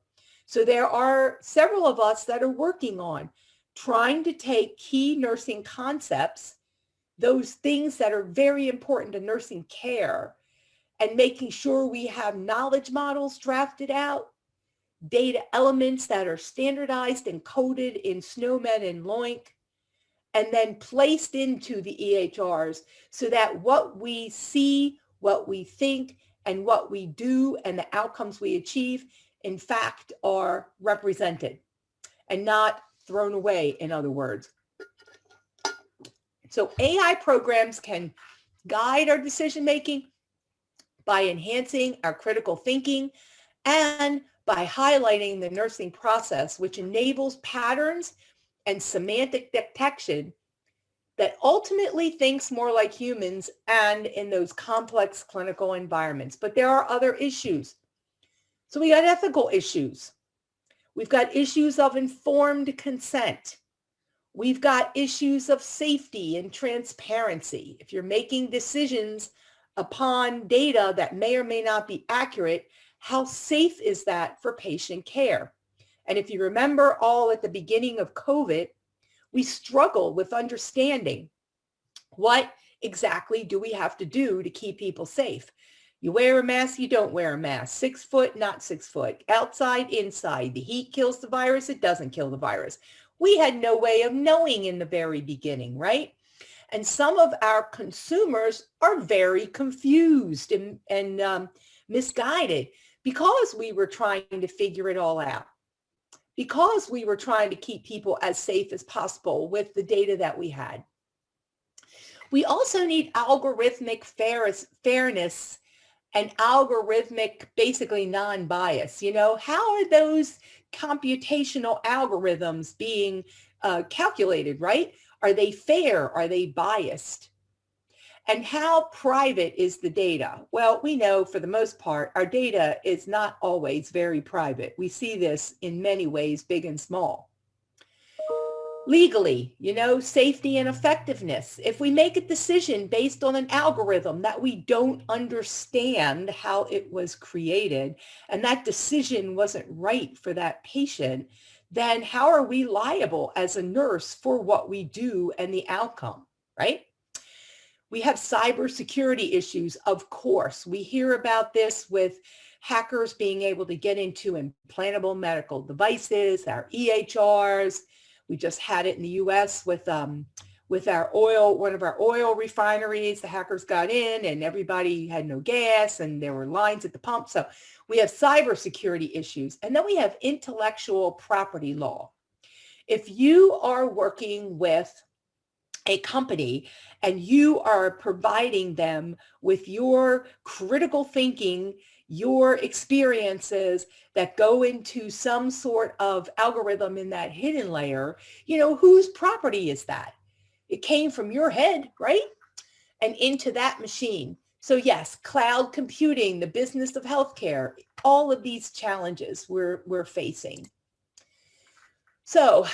So there are several of us that are working on trying to take key nursing concepts, those things that are very important to nursing care, and making sure we have knowledge models drafted out, data elements that are standardized and coded in SNOMED and LOINC, and then placed into the EHRs so that what we see, what we think, and what we do and the outcomes we achieve, in fact, are represented and not thrown away, in other words. So AI programs can guide our decision-making by enhancing our critical thinking and by highlighting the nursing process, which enables patterns and semantic detection that ultimately thinks more like humans and in those complex clinical environments. But there are other issues. So we got ethical issues. We've got issues of informed consent. We've got issues of safety and transparency. If you're making decisions upon data that may or may not be accurate, how safe is that for patient care? And if you remember all at the beginning of COVID, we struggle with understanding what exactly do we have to do to keep people safe. You wear a mask, you don't wear a mask. 6 foot, not 6 foot. Outside, inside. The heat kills the virus, it doesn't kill the virus. We had no way of knowing in the very beginning, right? And some of our consumers are very confused and misguided because we were trying to figure it all out, because we were trying to keep people as safe as possible with the data that we had. We also need algorithmic fairness and algorithmic, basically non-bias. You know, how are those computational algorithms being calculated, right? Are they fair? Are they biased? And how private is the data? Well, we know for the most part, our data is not always very private. We see this in many ways, big and small. legally, safety and effectiveness. If we make a decision based on an algorithm that we don't understand how it was created, and that decision wasn't right for that patient, then how are we liable as a nurse for what we do and the outcome, right? We have cybersecurity issues, of course. We hear about this with hackers being able to get into implantable medical devices, our EHRs. We just had it in the US with our oil, one of our oil refineries. The hackers got in and everybody had no gas and there were lines at the pump. So we have cybersecurity issues. And then we have intellectual property law. If you are working with a company and you are providing them with your critical thinking, your experiences that go into some sort of algorithm in that hidden layer, whose property is that? It came from your head, right? And into that machine. So yes, cloud computing, the business of healthcare, all of these challenges we're facing. So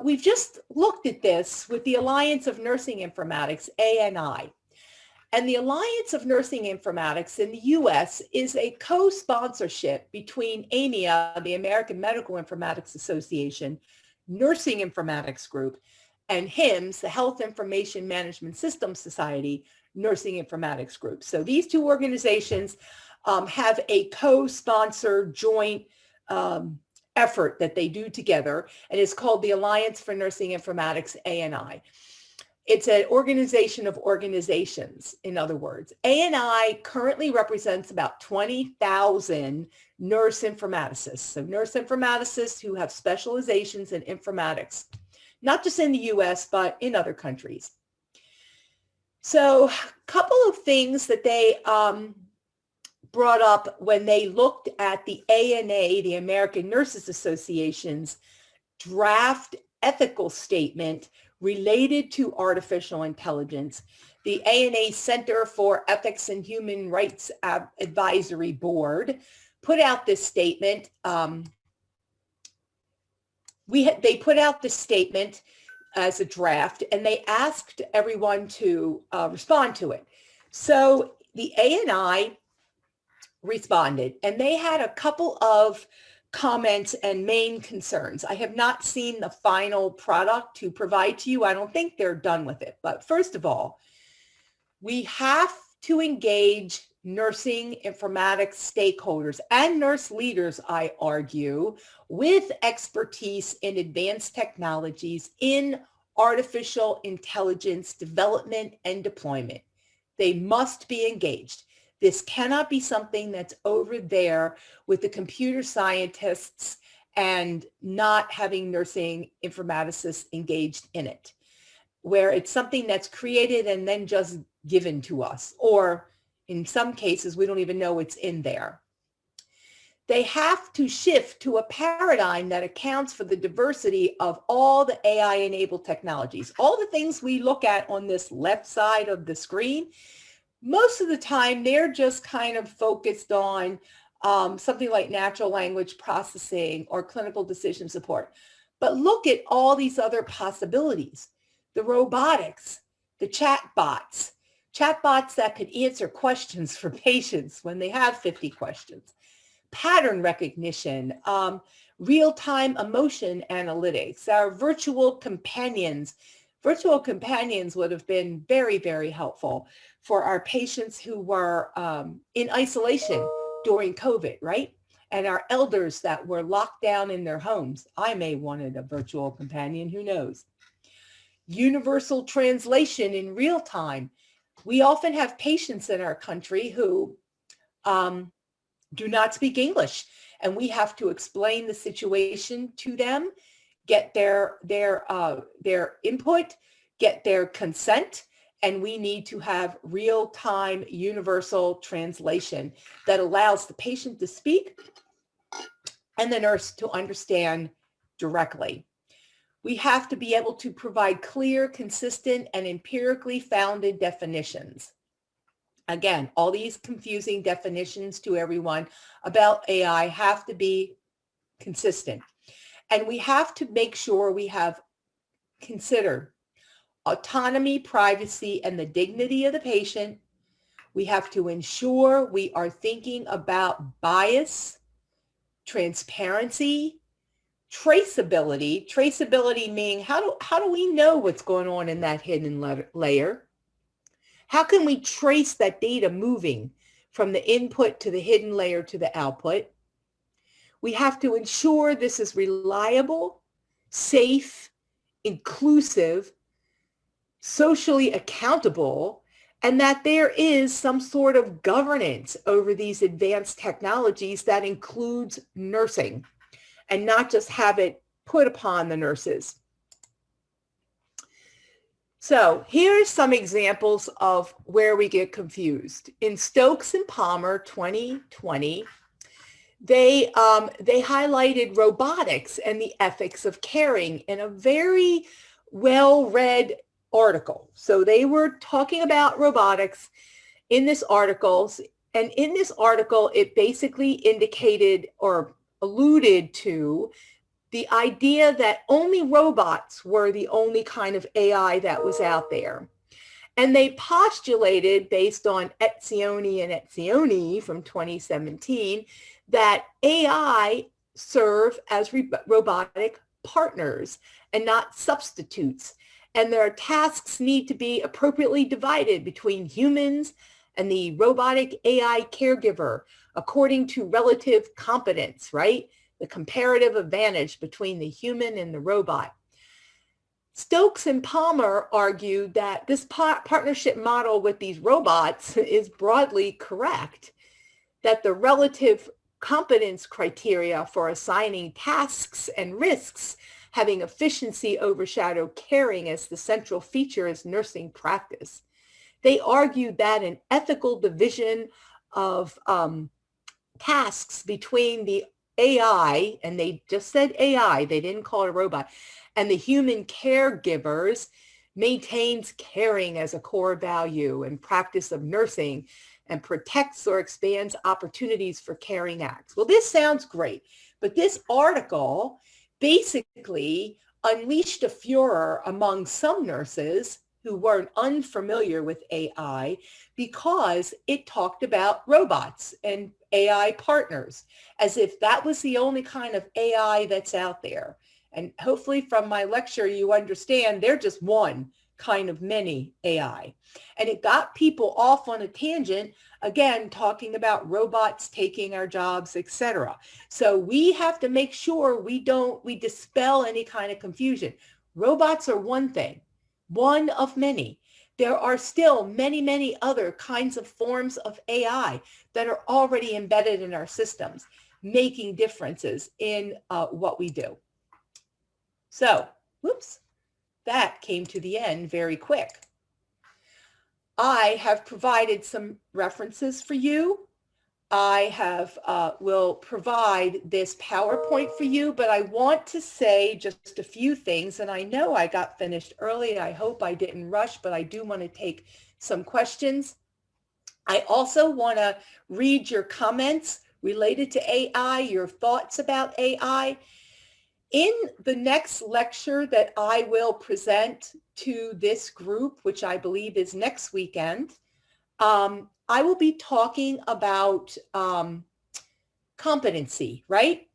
we've just looked at this with the Alliance of Nursing Informatics, ANI. And the Alliance of Nursing Informatics in the US is a co-sponsorship between AMIA, the American Medical Informatics Association, Nursing Informatics Group, and HIMSS, the Health Information Management Systems Society, Nursing Informatics Group. So these two organizations have a co-sponsored joint effort that they do together, and it's called the Alliance for Nursing Informatics, ANI. It's an organization of organizations, in other words. ANI currently represents about 20,000 nurse informaticists. So nurse informaticists who have specializations in informatics, not just in the US, but in other countries. So a couple of things that they brought up when they looked at the ANA, the American Nurses Association's draft ethical statement related to artificial intelligence. The ANA Center for Ethics and Human Rights Advisory Board put out this statement. They put out this statement as a draft, and they asked everyone to respond to it. So the ANI responded, and they had a couple of comments and main concerns. I have not seen the final product to provide to you. I don't think they're done with it. But first of all, we have to engage nursing informatics stakeholders and nurse leaders, I argue, with expertise in advanced technologies in artificial intelligence development and deployment. They must be engaged. This cannot be something that's over there with the computer scientists and not having nursing informaticists engaged in it, where it's something that's created and then just given to us, or in some cases, we don't even know it's in there. They have to shift to a paradigm that accounts for the diversity of all the AI-enabled technologies. All the things we look at on this left side of the screen, most of the time, they're just kind of focused on something like natural language processing or clinical decision support. But look at all these other possibilities. The robotics, the chatbots that could answer questions for patients when they have 50 questions, pattern recognition, real-time emotion analytics, our virtual companions. Virtual companions would have been very, very helpful for our patients who were in isolation during COVID, right? And our elders that were locked down in their homes. I may wanted a virtual companion, who knows? Universal translation in real time. We often have patients in our country who do not speak English, and we have to explain the situation to them, get their input, get their consent, and we need to have real-time universal translation that allows the patient to speak and the nurse to understand directly. We have to be able to provide clear, consistent, and empirically founded definitions. Again, all these confusing definitions to everyone about AI have to be consistent. And we have to make sure we have consider autonomy, privacy, and the dignity of the patient. We have to ensure we are thinking about bias, transparency, traceability. Traceability meaning how do we know what's going on in that hidden layer? How can we trace that data moving from the input to the hidden layer to the output? We have to ensure this is reliable, safe, inclusive, socially accountable, and that there is some sort of governance over these advanced technologies that includes nursing, and not just have it put upon the nurses. So here's some examples of where we get confused. In Stokes and Palmer 2020, they highlighted robotics and the ethics of caring in a very well-read article. So they were talking about robotics in this article, and in this article, it basically indicated or alluded to the idea that only robots were the only kind of AI that was out there. And they postulated, based on Etzioni and Etzioni from 2017, that AI serve as robotic partners and not substitutes. And their tasks need to be appropriately divided between humans and the robotic AI caregiver according to relative competence, right? The comparative advantage between the human and the robot. Stokes and Palmer argued that this partnership model with these robots is broadly correct, that the relative competence criteria for assigning tasks and risks having efficiency overshadow caring as the central feature is nursing practice. They argued that an ethical division of tasks between the AI, and they just said AI, they didn't call it a robot, and the human caregivers maintains caring as a core value and practice of nursing and protects or expands opportunities for caring acts. Well, this sounds great, but this article basically unleashed a furor among some nurses who weren't unfamiliar with AI because it talked about robots and AI partners, as if that was the only kind of AI that's out there. And hopefully from my lecture, you understand they're just one kind of many AI. And it got people off on a tangent, again, talking about robots taking our jobs, etc. So we have to make sure we dispel any kind of confusion. Robots are one thing, one of many. There are still many, many other kinds of forms of AI that are already embedded in our systems, making differences in what we do. So, whoops, that came to the end very quick. I have provided some references for you. I will provide this PowerPoint for you, but I want to say just a few things, and I know I got finished early. I hope I didn't rush, but I do want to take some questions. I also want to read your comments related to AI, your thoughts about AI. In the next lecture that I will present to this group, which I believe is next weekend, I will be talking about competency, right?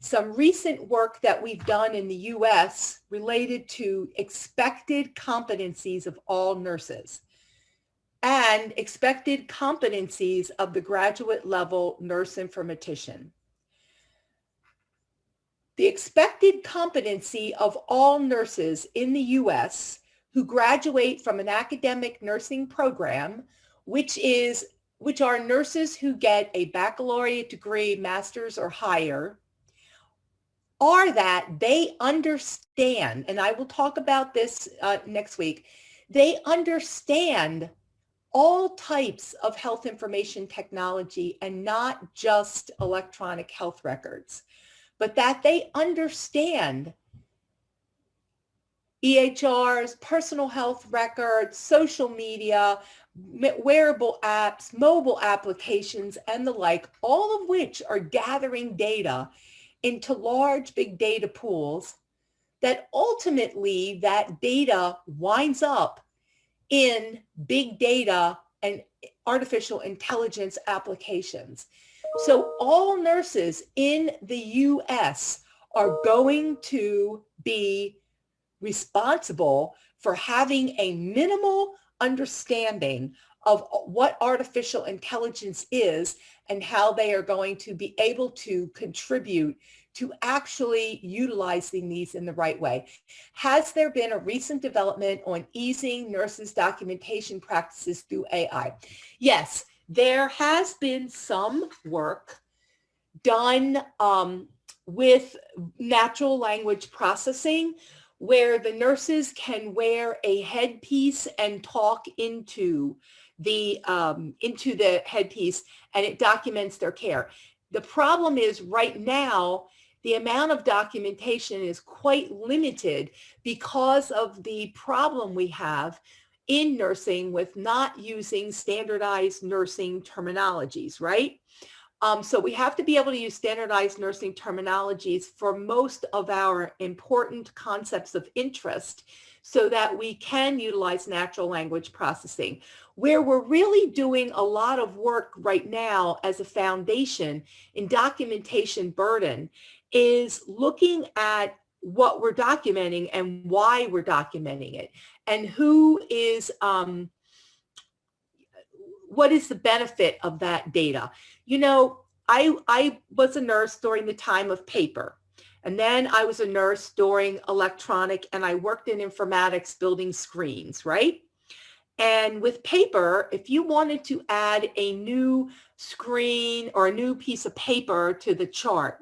Some recent work that we've done in the US related to expected competencies of all nurses and expected competencies of the graduate level nurse informatician. The expected competency of all nurses in the US who graduate from an academic nursing program, which are nurses who get a baccalaureate degree, master's or higher, are that they understand, and I will talk about this next week, they understand all types of health information technology and not just electronic health records, but that they understand EHRs, personal health records, social media, wearable apps, mobile applications, and the like, all of which are gathering data into large big data pools that ultimately that data winds up in big data and artificial intelligence applications. So all nurses in the US are going to be responsible for having a minimal understanding of what artificial intelligence is and how they are going to be able to contribute to actually utilizing these in the right way. Has there been a recent development on easing nurses' documentation practices through AI? Yes, there has been some work done with natural language processing where the nurses can wear a headpiece and talk into the headpiece, and it documents their care. The problem is right now, the amount of documentation is quite limited because of the problem we have in nursing with not using standardized nursing terminologies, right? So we have to be able to use standardized nursing terminologies for most of our important concepts of interest so that we can utilize natural language processing. Where we're really doing a lot of work right now as a foundation in documentation burden is looking at what we're documenting and why we're documenting it and who is, what is the benefit of that data? You know, I was a nurse during the time of paper, and then I was a nurse during electronic, and I worked in informatics building screens, right? And with paper, if you wanted to add a new screen or a new piece of paper to the chart,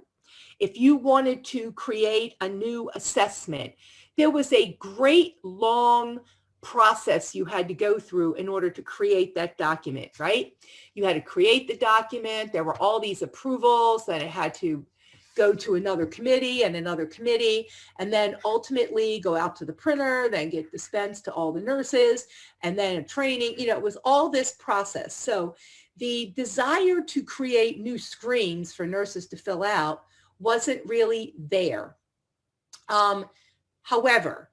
if you wanted to create a new assessment, there was a great long process you had to go through in order to create that document, right? You had to create the document. There were all these approvals, and it had to go to another committee and another committee, and then ultimately go out to the printer, then get dispensed to all the nurses, and then a training. You know, it was all this process. So the desire to create new screens for nurses to fill out wasn't really there. However,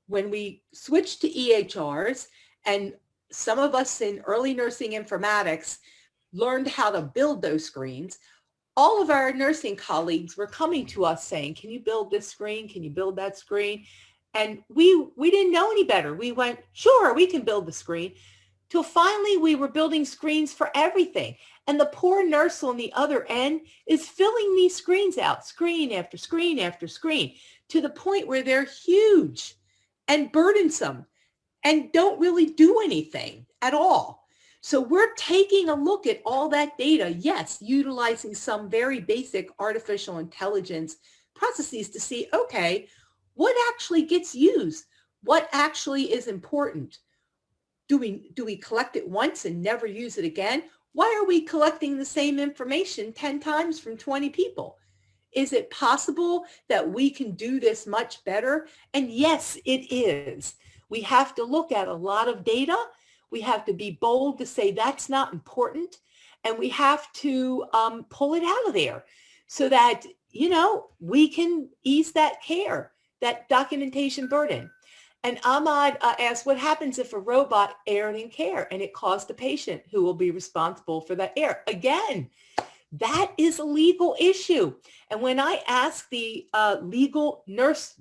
when we switched to EHRs, and some of us in early nursing informatics learned how to build those screens, all of our nursing colleagues were coming to us saying, can you build this screen? Can you build that screen? And we didn't know any better. We went, sure, we can build the screen. Till finally we were building screens for everything. And the poor nurse on the other end is filling these screens out, screen after screen after screen, to the point where they're huge and burdensome and don't really do anything at all. So we're taking a look at all that data, yes, utilizing some very basic artificial intelligence processes to see, okay, what actually gets used? What actually is important? Do we collect it once and never use it again? Why are we collecting the same information 10 times from 20 people? Is it possible that we can do this much better? And yes, it is. We have to look at a lot of data. We have to be bold to say that's not important. And we have to pull it out of there so that, you know, we can ease that care, that documentation burden. And Ahmad asked, what happens if a robot erred in care and it caused the patient who will be responsible for that error? Again, that is a legal issue. And when I ask the legal nurse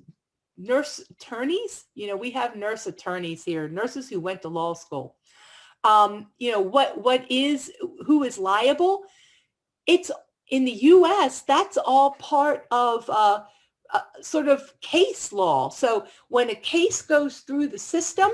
attorneys, you know, we have nurse attorneys here, nurses who went to law school, you know, who is liable? It's in the US, that's all part of sort of case law. So when a case goes through the system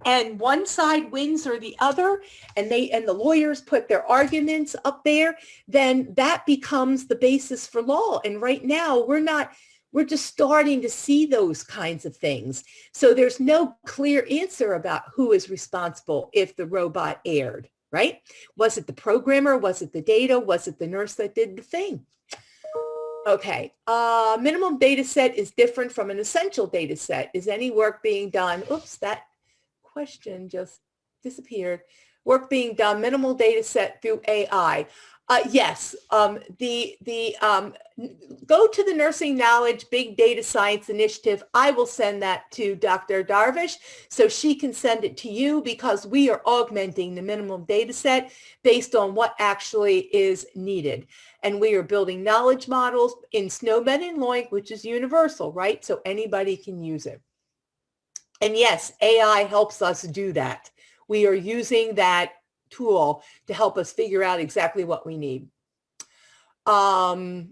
and one side wins or the other, and the lawyers put their arguments up there, then that becomes the basis for law. And right now we're just starting to see those kinds of things. So there's no clear answer about who is responsible if the robot erred, right? Was it the programmer? Was it the data? Was it the nurse that did the thing? Okay, minimum data set is different from an essential data set. Is any work being done? Oops, that question just disappeared. Work being done, minimal data set through AI. Yes, go to the Nursing Knowledge Big Data Science Initiative. I will send that to Dr. Darvish so she can send it to you, because we are augmenting the minimum data set based on what actually is needed. And we are building knowledge models in SNOMED and LOINC, which is universal, right? So anybody can use it. And yes, AI helps us do that. We are using that tool to help us figure out exactly what we need. Quality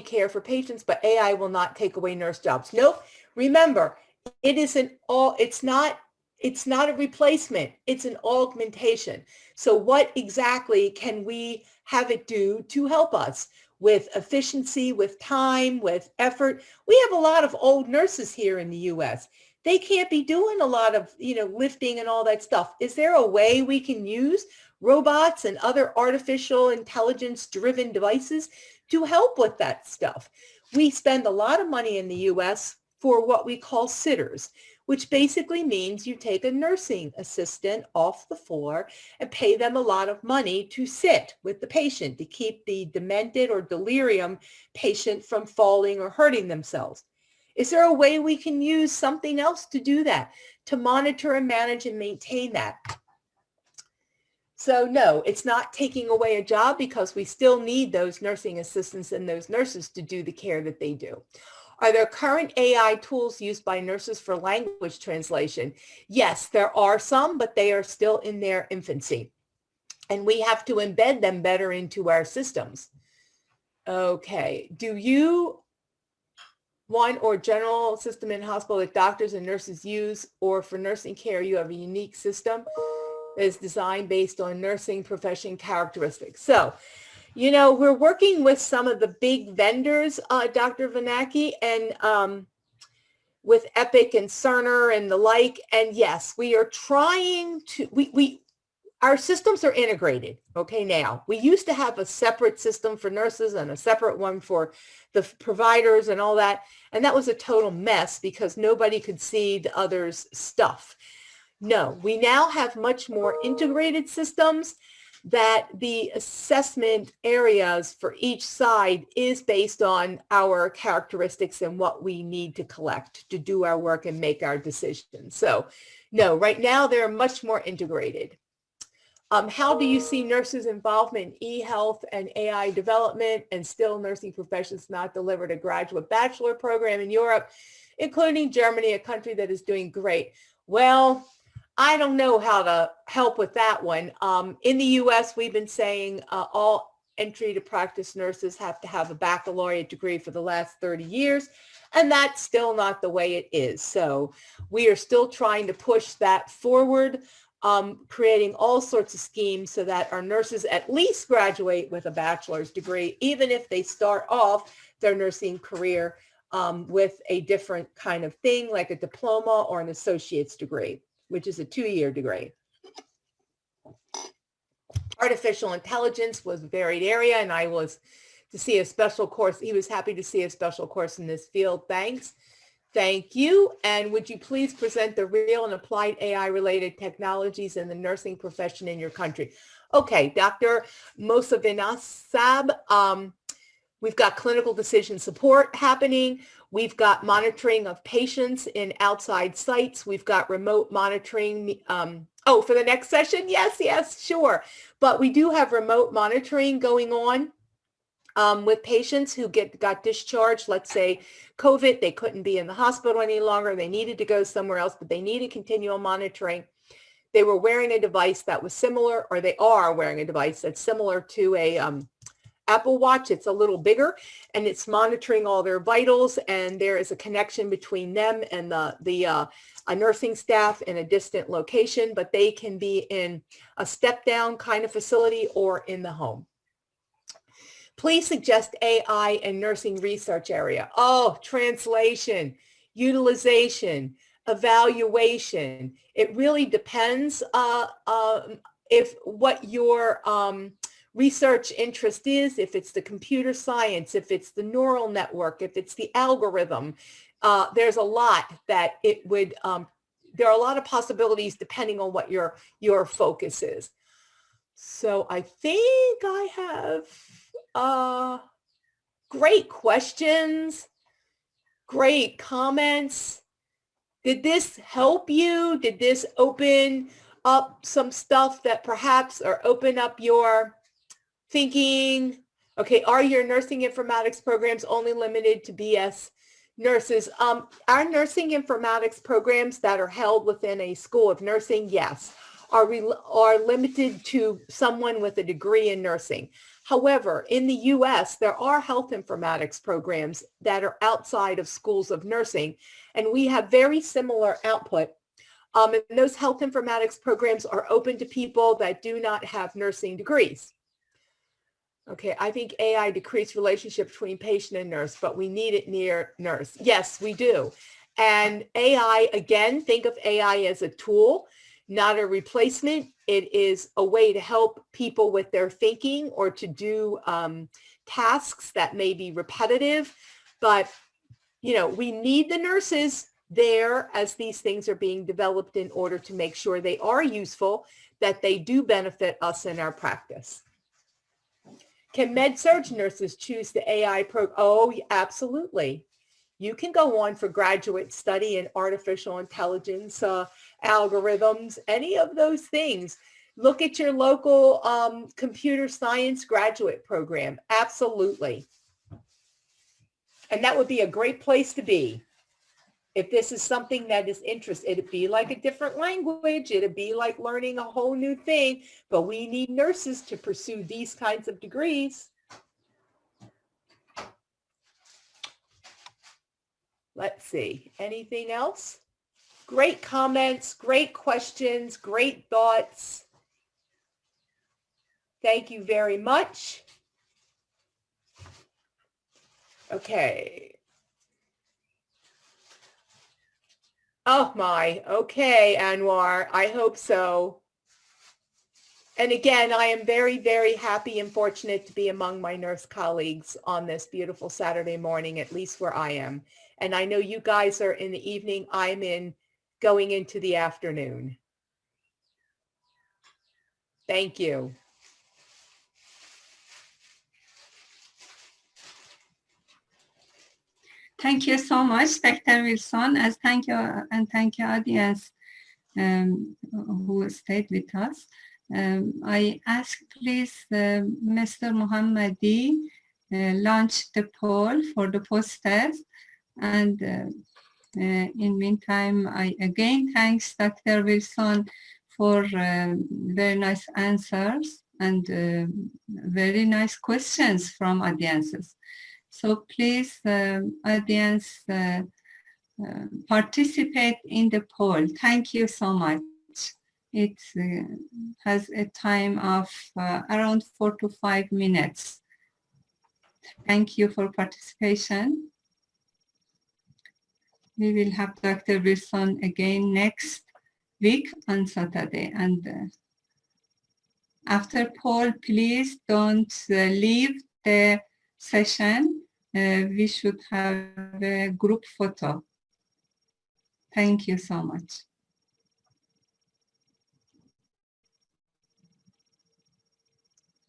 care for patients, but AI will not take away nurse jobs. Nope. Remember, it's not a replacement. It's an augmentation. So what exactly can we have it do to help us with efficiency, with time, with effort? We have a lot of old nurses here in the US. They can't be doing a lot of, lifting and all that stuff. Is there a way we can use robots and other artificial intelligence driven devices to help with that stuff? We spend a lot of money in the US for what we call sitters, which basically means you take a nursing assistant off the floor and pay them a lot of money to sit with the patient to keep the demented or delirium patient from falling or hurting themselves. Is there a way we can use something else to do that, to monitor and manage and maintain that? So no, it's not taking away a job, because we still need those nursing assistants and those nurses to do the care that they do. Are there current AI tools used by nurses for language translation? Yes, there are some, but they are still in their infancy. And we have to embed them better into our systems. Okay, do you one or general system in hospital that doctors and nurses use, or for nursing care, you have a unique system that is designed based on nursing profession characteristics? So, we're working with some of the big vendors, Dr. Vanacki, and with Epic and Cerner and the like. And yes, we are trying to, our systems are integrated, okay, now. We used to have a separate system for nurses and a separate one for the providers and all that, and that was a total mess because nobody could see the other's stuff. No, we now have much more integrated systems that the assessment areas for each side is based on our characteristics and what we need to collect to do our work and make our decisions. So no, right now they're much more integrated. How do you see nurses' involvement in e-health and AI development, and still nursing professions not delivered a graduate bachelor program in Europe, including Germany, a country that is doing great? Well, I don't know how to help with that one. In the US, we've been saying all entry to practice nurses have to have a baccalaureate degree for the last 30 years, and that's still not the way it is. So we are still trying to push that forward, creating all sorts of schemes so that our nurses at least graduate with a bachelor's degree, even if they start off their nursing career with a different kind of thing, like a diploma or an associate's degree, which is a 2-year degree. Artificial intelligence was a varied area, and I was to see a special course. He was happy to see a special course in this field. Thanks. Thank you. And would you please present the real and applied AI related technologies in the nursing profession in your country? Okay, Dr. Mosavinasab, we've got clinical decision support happening. We've got monitoring of patients in outside sites. We've got remote monitoring. Oh, for the next session? Yes, sure. But we do have remote monitoring going on with patients who got discharged. Let's say COVID, they couldn't be in the hospital any longer. They needed to go somewhere else, but they needed continual monitoring. They were wearing a device that was similar, or they are wearing a device that's similar to a Apple Watch. It's a little bigger, and it's monitoring all their vitals, and there is a connection between them and the nursing staff in a distant location, but they can be in a step-down kind of facility or in the home. Please suggest AI and nursing research area. Oh, translation, utilization, evaluation. It really depends if what your research interest is, if it's the computer science, if it's the neural network, if it's the algorithm. There's a lot that it would there are a lot of possibilities depending on what your focus is. So I think I have great questions, great comments. Did this help you? Did this open up some stuff that perhaps, or open up your thinking? Okay, are your nursing informatics programs only limited to BS nurses? Our nursing informatics programs that are held within a school of nursing, yes, are limited to someone with a degree in nursing. However, in the US, there are health informatics programs that are outside of schools of nursing, and we have very similar output. And those health informatics programs are open to people that do not have nursing degrees. Okay, I think AI decreased relationship between patient and nurse, but we need it near nurse. Yes, we do. And AI, again, think of AI as a tool, not a replacement. It is a way to help people with their thinking or to do tasks that may be repetitive. But, you know, we need the nurses there as these things are being developed in order to make sure they are useful, that they do benefit us in our practice. Can med-surg nurses choose the AI program? Oh, absolutely. You can go on for graduate study in artificial intelligence, algorithms, any of those things. Look at your local computer science graduate program. Absolutely. And that would be a great place to be. If this is something that is interesting, it'd be like a different language. It'd be like learning a whole new thing, but we need nurses to pursue these kinds of degrees. Let's see, anything else? Great comments, great questions, great thoughts. Thank you very much. Okay. Oh my, okay, Anwar, I hope so. And again, I am very, very happy and fortunate to be among my nurse colleagues on this beautiful Saturday morning, at least where I am. And I know you guys are in the evening. I'm going into the afternoon. Thank you. Thank you so much, Dr. Wilson, and thank you, audience who stayed with us. I ask, please, Mr. Mohammadi launch the poll for the post-test. And in meantime, I again thanks Dr. Wilson for very nice answers and very nice questions from audiences. So please, audience, participate in the poll. Thank you so much. It has a time of around 4 to 5 minutes. Thank you for participation. We will have Dr. Wilson again next week on Saturday. And after poll, please don't leave the session. We should have a group photo. Thank you so much.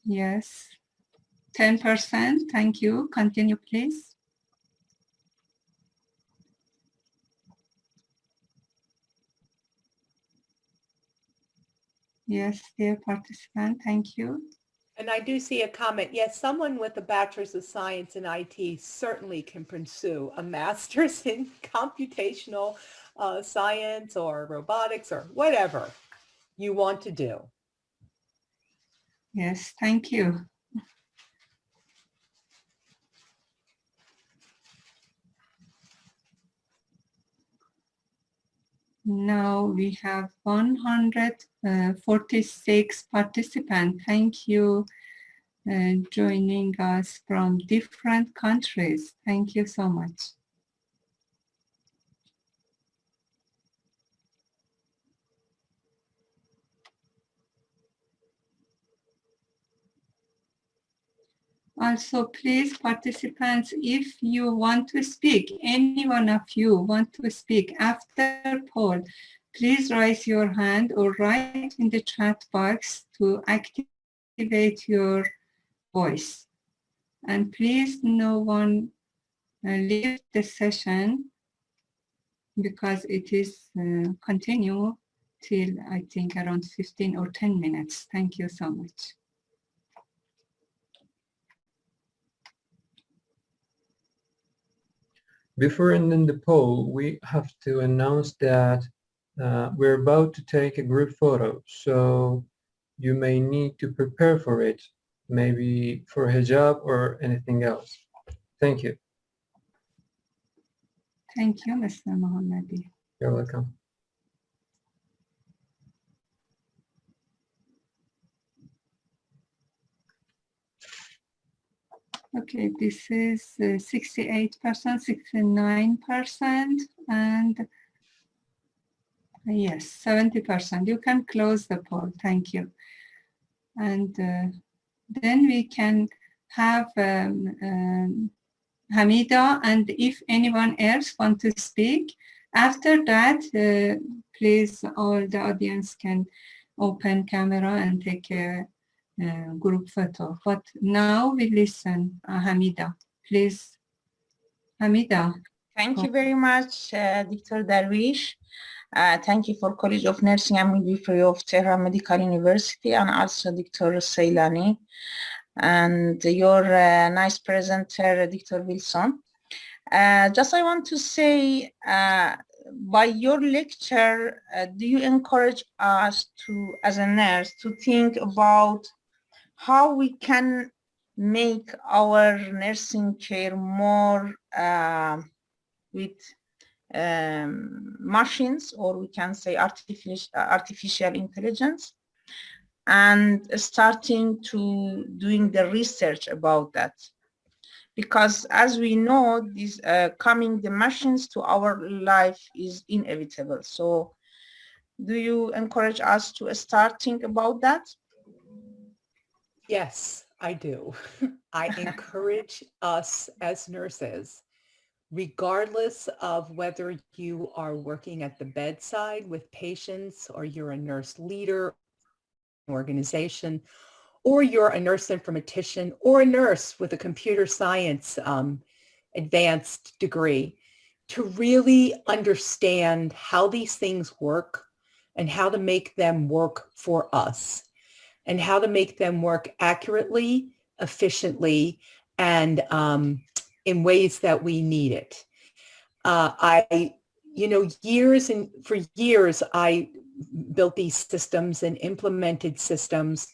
Yes, 10%. Thank you. Continue, please. Yes, dear participant, thank you. And I do see a comment. Yes, someone with a bachelor's of science in IT certainly can pursue a master's in computational science or robotics or whatever you want to do. Yes, thank you. Now we have 146 participants. Thank you joining us from different countries. Thank you so much. Also, please, participants, if you want to speak, any one of you want to speak after poll, please raise your hand or write in the chat box to activate your voice. And please no one leave the session because it is continue till I think around 15 or 10 minutes. Thank you so much. Before ending the poll, we have to announce that we're about to take a group photo, so you may need to prepare for it, maybe for hijab or anything else. Thank you. Thank you, Mr. Mohammadi. You're welcome. Okay, this is 68%, 69%, and yes, 70%. You can close the poll. Thank you. And then we can have Hamida, and if anyone else wants to speak, after that, please, all the audience can open camera and take a group photo. But now we listen, Hamida, please. Hamida. Thank you very much, Dr. Darwish. Thank you for College of Nursing and Midwifery of Tehran Medical University, and also Dr. Seilani, and your nice presenter, Dr. Wilson. Just I want to say, by your lecture, do you encourage us to, as a nurse, to think about how we can make our nursing care more with machines, or we can say artificial intelligence, and starting to doing the research about that? Because as we know, this coming the machines to our life is inevitable. So do you encourage us to start think about that? Yes, I do. I encourage us as nurses, regardless of whether you are working at the bedside with patients, or you're a nurse leader, organization, or you're a nurse informatician, or a nurse with a computer science advanced degree, to really understand how these things work and how to make them work for us, and how to make them work accurately, efficiently, and in ways that we need it. For years, I built these systems and implemented systems,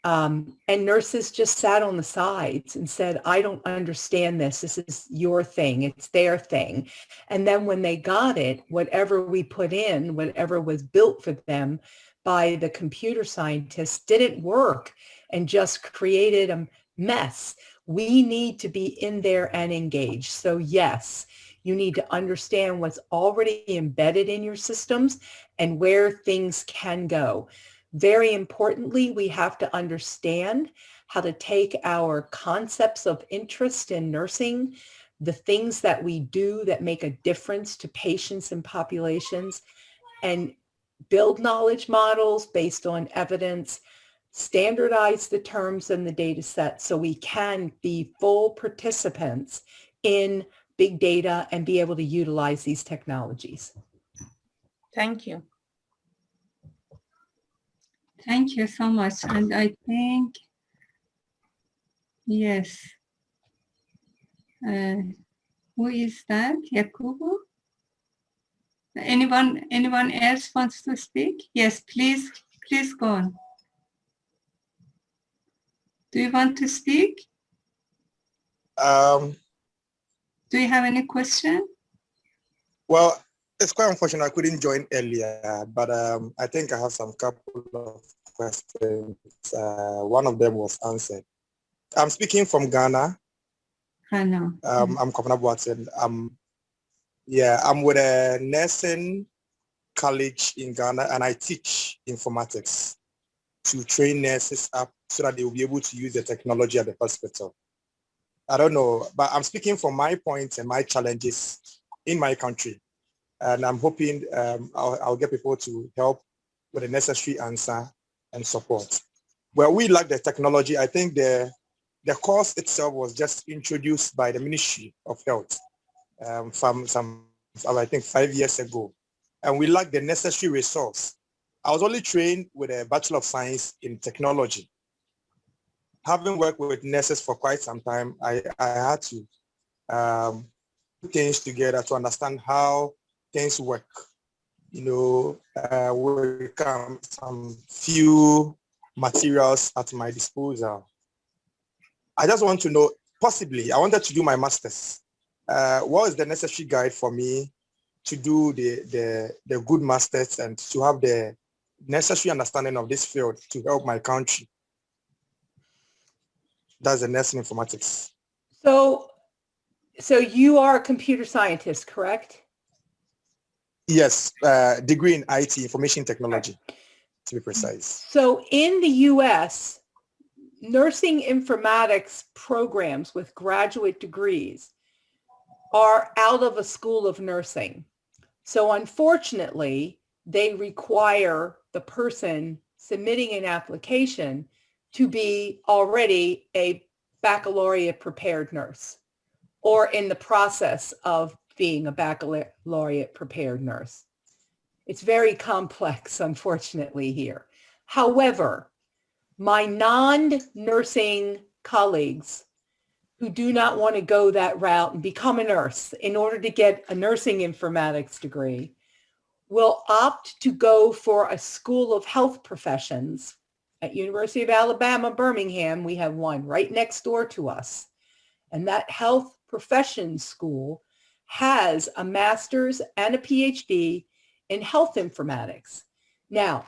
and nurses just sat on the sides and said, I don't understand this. This is your thing. It's their thing. And then when they got it, whatever we put in, whatever was built for them by the computer scientists, didn't work and just created a mess. We need to be in there and engaged. So yes, you need to understand what's already embedded in your systems and where things can go. Very importantly, we have to understand how to take our concepts of interest in nursing, the things that we do that make a difference to patients and populations, and build knowledge models based on evidence, standardize the terms and the data set so we can be full participants in big data and be able to utilize these technologies. Thank you. Thank you so much. And I think, yes. Who is that? Yakubu? Anyone else wants to speak? Yes, please go on. Do you want to speak? Do you have any question? Well, it's quite unfortunate I couldn't join earlier, but I think I have some couple of questions. One of them was answered. I'm speaking from Ghana. Ghana. I'm Kwabena Boateng. I'm with a nursing college in Ghana, and I teach informatics to train nurses up so that they will be able to use the technology at the hospital. I don't know, but I'm speaking from my points and my challenges in my country. And I'm hoping I'll get people to help with the necessary answer and support. Well, we lack the technology. I think the course itself was just introduced by the Ministry of Health from I think 5 years ago. And we lack the necessary resource. I was only trained with a Bachelor of Science in Technology. Having worked with nurses for quite some time, I had to put things together to understand how things work. With some few materials at my disposal. I just want to know, possibly, I wanted to do my master's. What is the necessary guide for me to do the good master's and to have the necessary understanding of this field to help my country? That's the nursing informatics. So you are a computer scientist, correct? Yes, degree in IT, information technology, to be precise. So in the US, nursing informatics programs with graduate degrees are out of a school of nursing. So unfortunately, they require the person submitting an application to be already a baccalaureate prepared nurse or in the process of being a baccalaureate prepared nurse. It's very complex, unfortunately, here. However, my non-nursing colleagues who do not want to go that route and become a nurse in order to get a nursing informatics degree will opt to go for a school of health professions at University of Alabama, Birmingham. We have one right next door to us. And that health professions school has a master's and a PhD in health informatics. Now,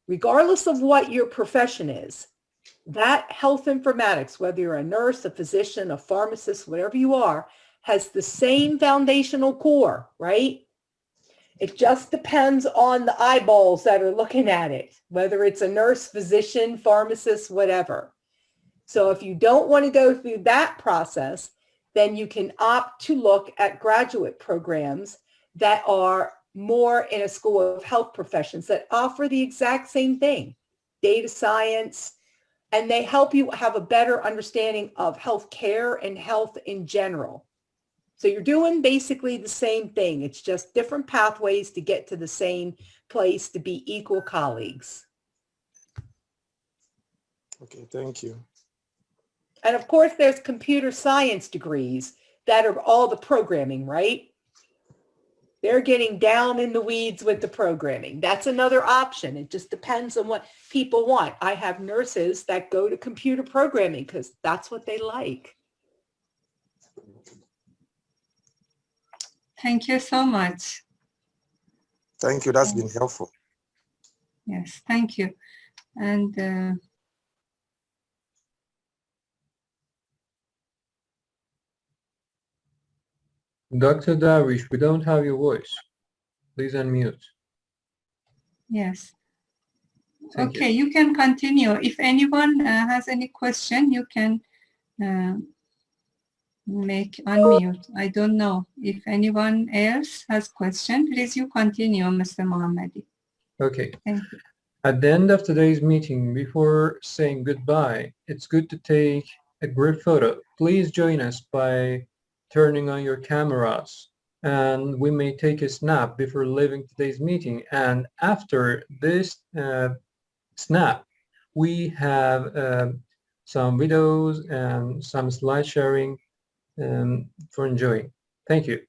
regardless of what your profession is, that health informatics, whether you're a nurse, a physician, a pharmacist, whatever you are, has the same foundational core, right? It just depends on the eyeballs that are looking at it, whether it's a nurse, physician, pharmacist, whatever. So if you don't want to go through that process, then you can opt to look at graduate programs that are more in a school of health professions that offer the exact same thing, data science, and they help you have a better understanding of health care and health in general. So you're doing basically the same thing. It's just different pathways to get to the same place to be equal colleagues. Okay, thank you. And of course, there's computer science degrees that are all the programming, right? They're getting down in the weeds with the programming. That's another option. It just depends on what people want. I have nurses that go to computer programming because that's what they like. Thank you so much. Thank you. That's been helpful. Yes, thank you. And Dr. Darwish, we don't have your voice. Please unmute. yes. Thank Okay, you can continue. If anyone has any question, you can make unmute. I don't know if anyone else has question. Please, you continue, Mr. Mohammadi. Okay. Thank you. At the end of today's meeting, before saying goodbye, it's good to take a group photo. Please join us by turning on your cameras, and we may take a snap before leaving today's meeting. And after this snap, we have some videos and some slide sharing for enjoying. Thank you.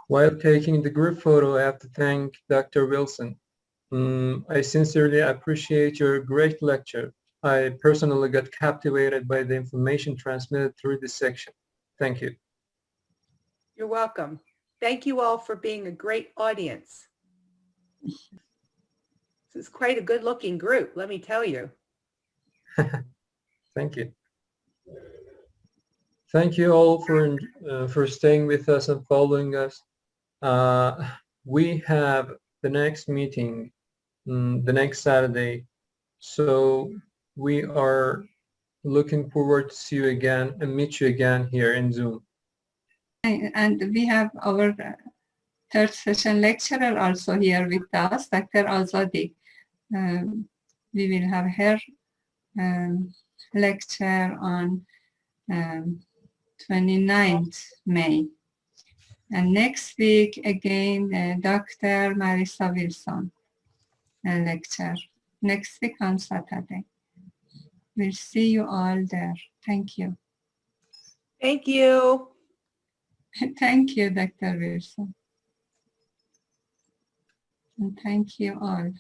While taking the group photo, I have to thank Dr. Wilson. I sincerely appreciate your great lecture. I personally got captivated by the information transmitted through this section. Thank you. You're welcome. Thank you all for being a great audience. This is quite a good-looking group, let me tell you. Thank you. Thank you all for staying with us and following us. We have the next meeting the next Saturday, so we are looking forward to see you again and meet you again here in Zoom. And we have our third session lecturer also here with us, Dr. Azadi. We will have her lecture on 29th May. And next week, again, Dr. Marisa Wilson lecture. Next week on Saturday. We'll see you all there. Thank you. Thank you. Thank you, Dr. Wilson. And thank you all.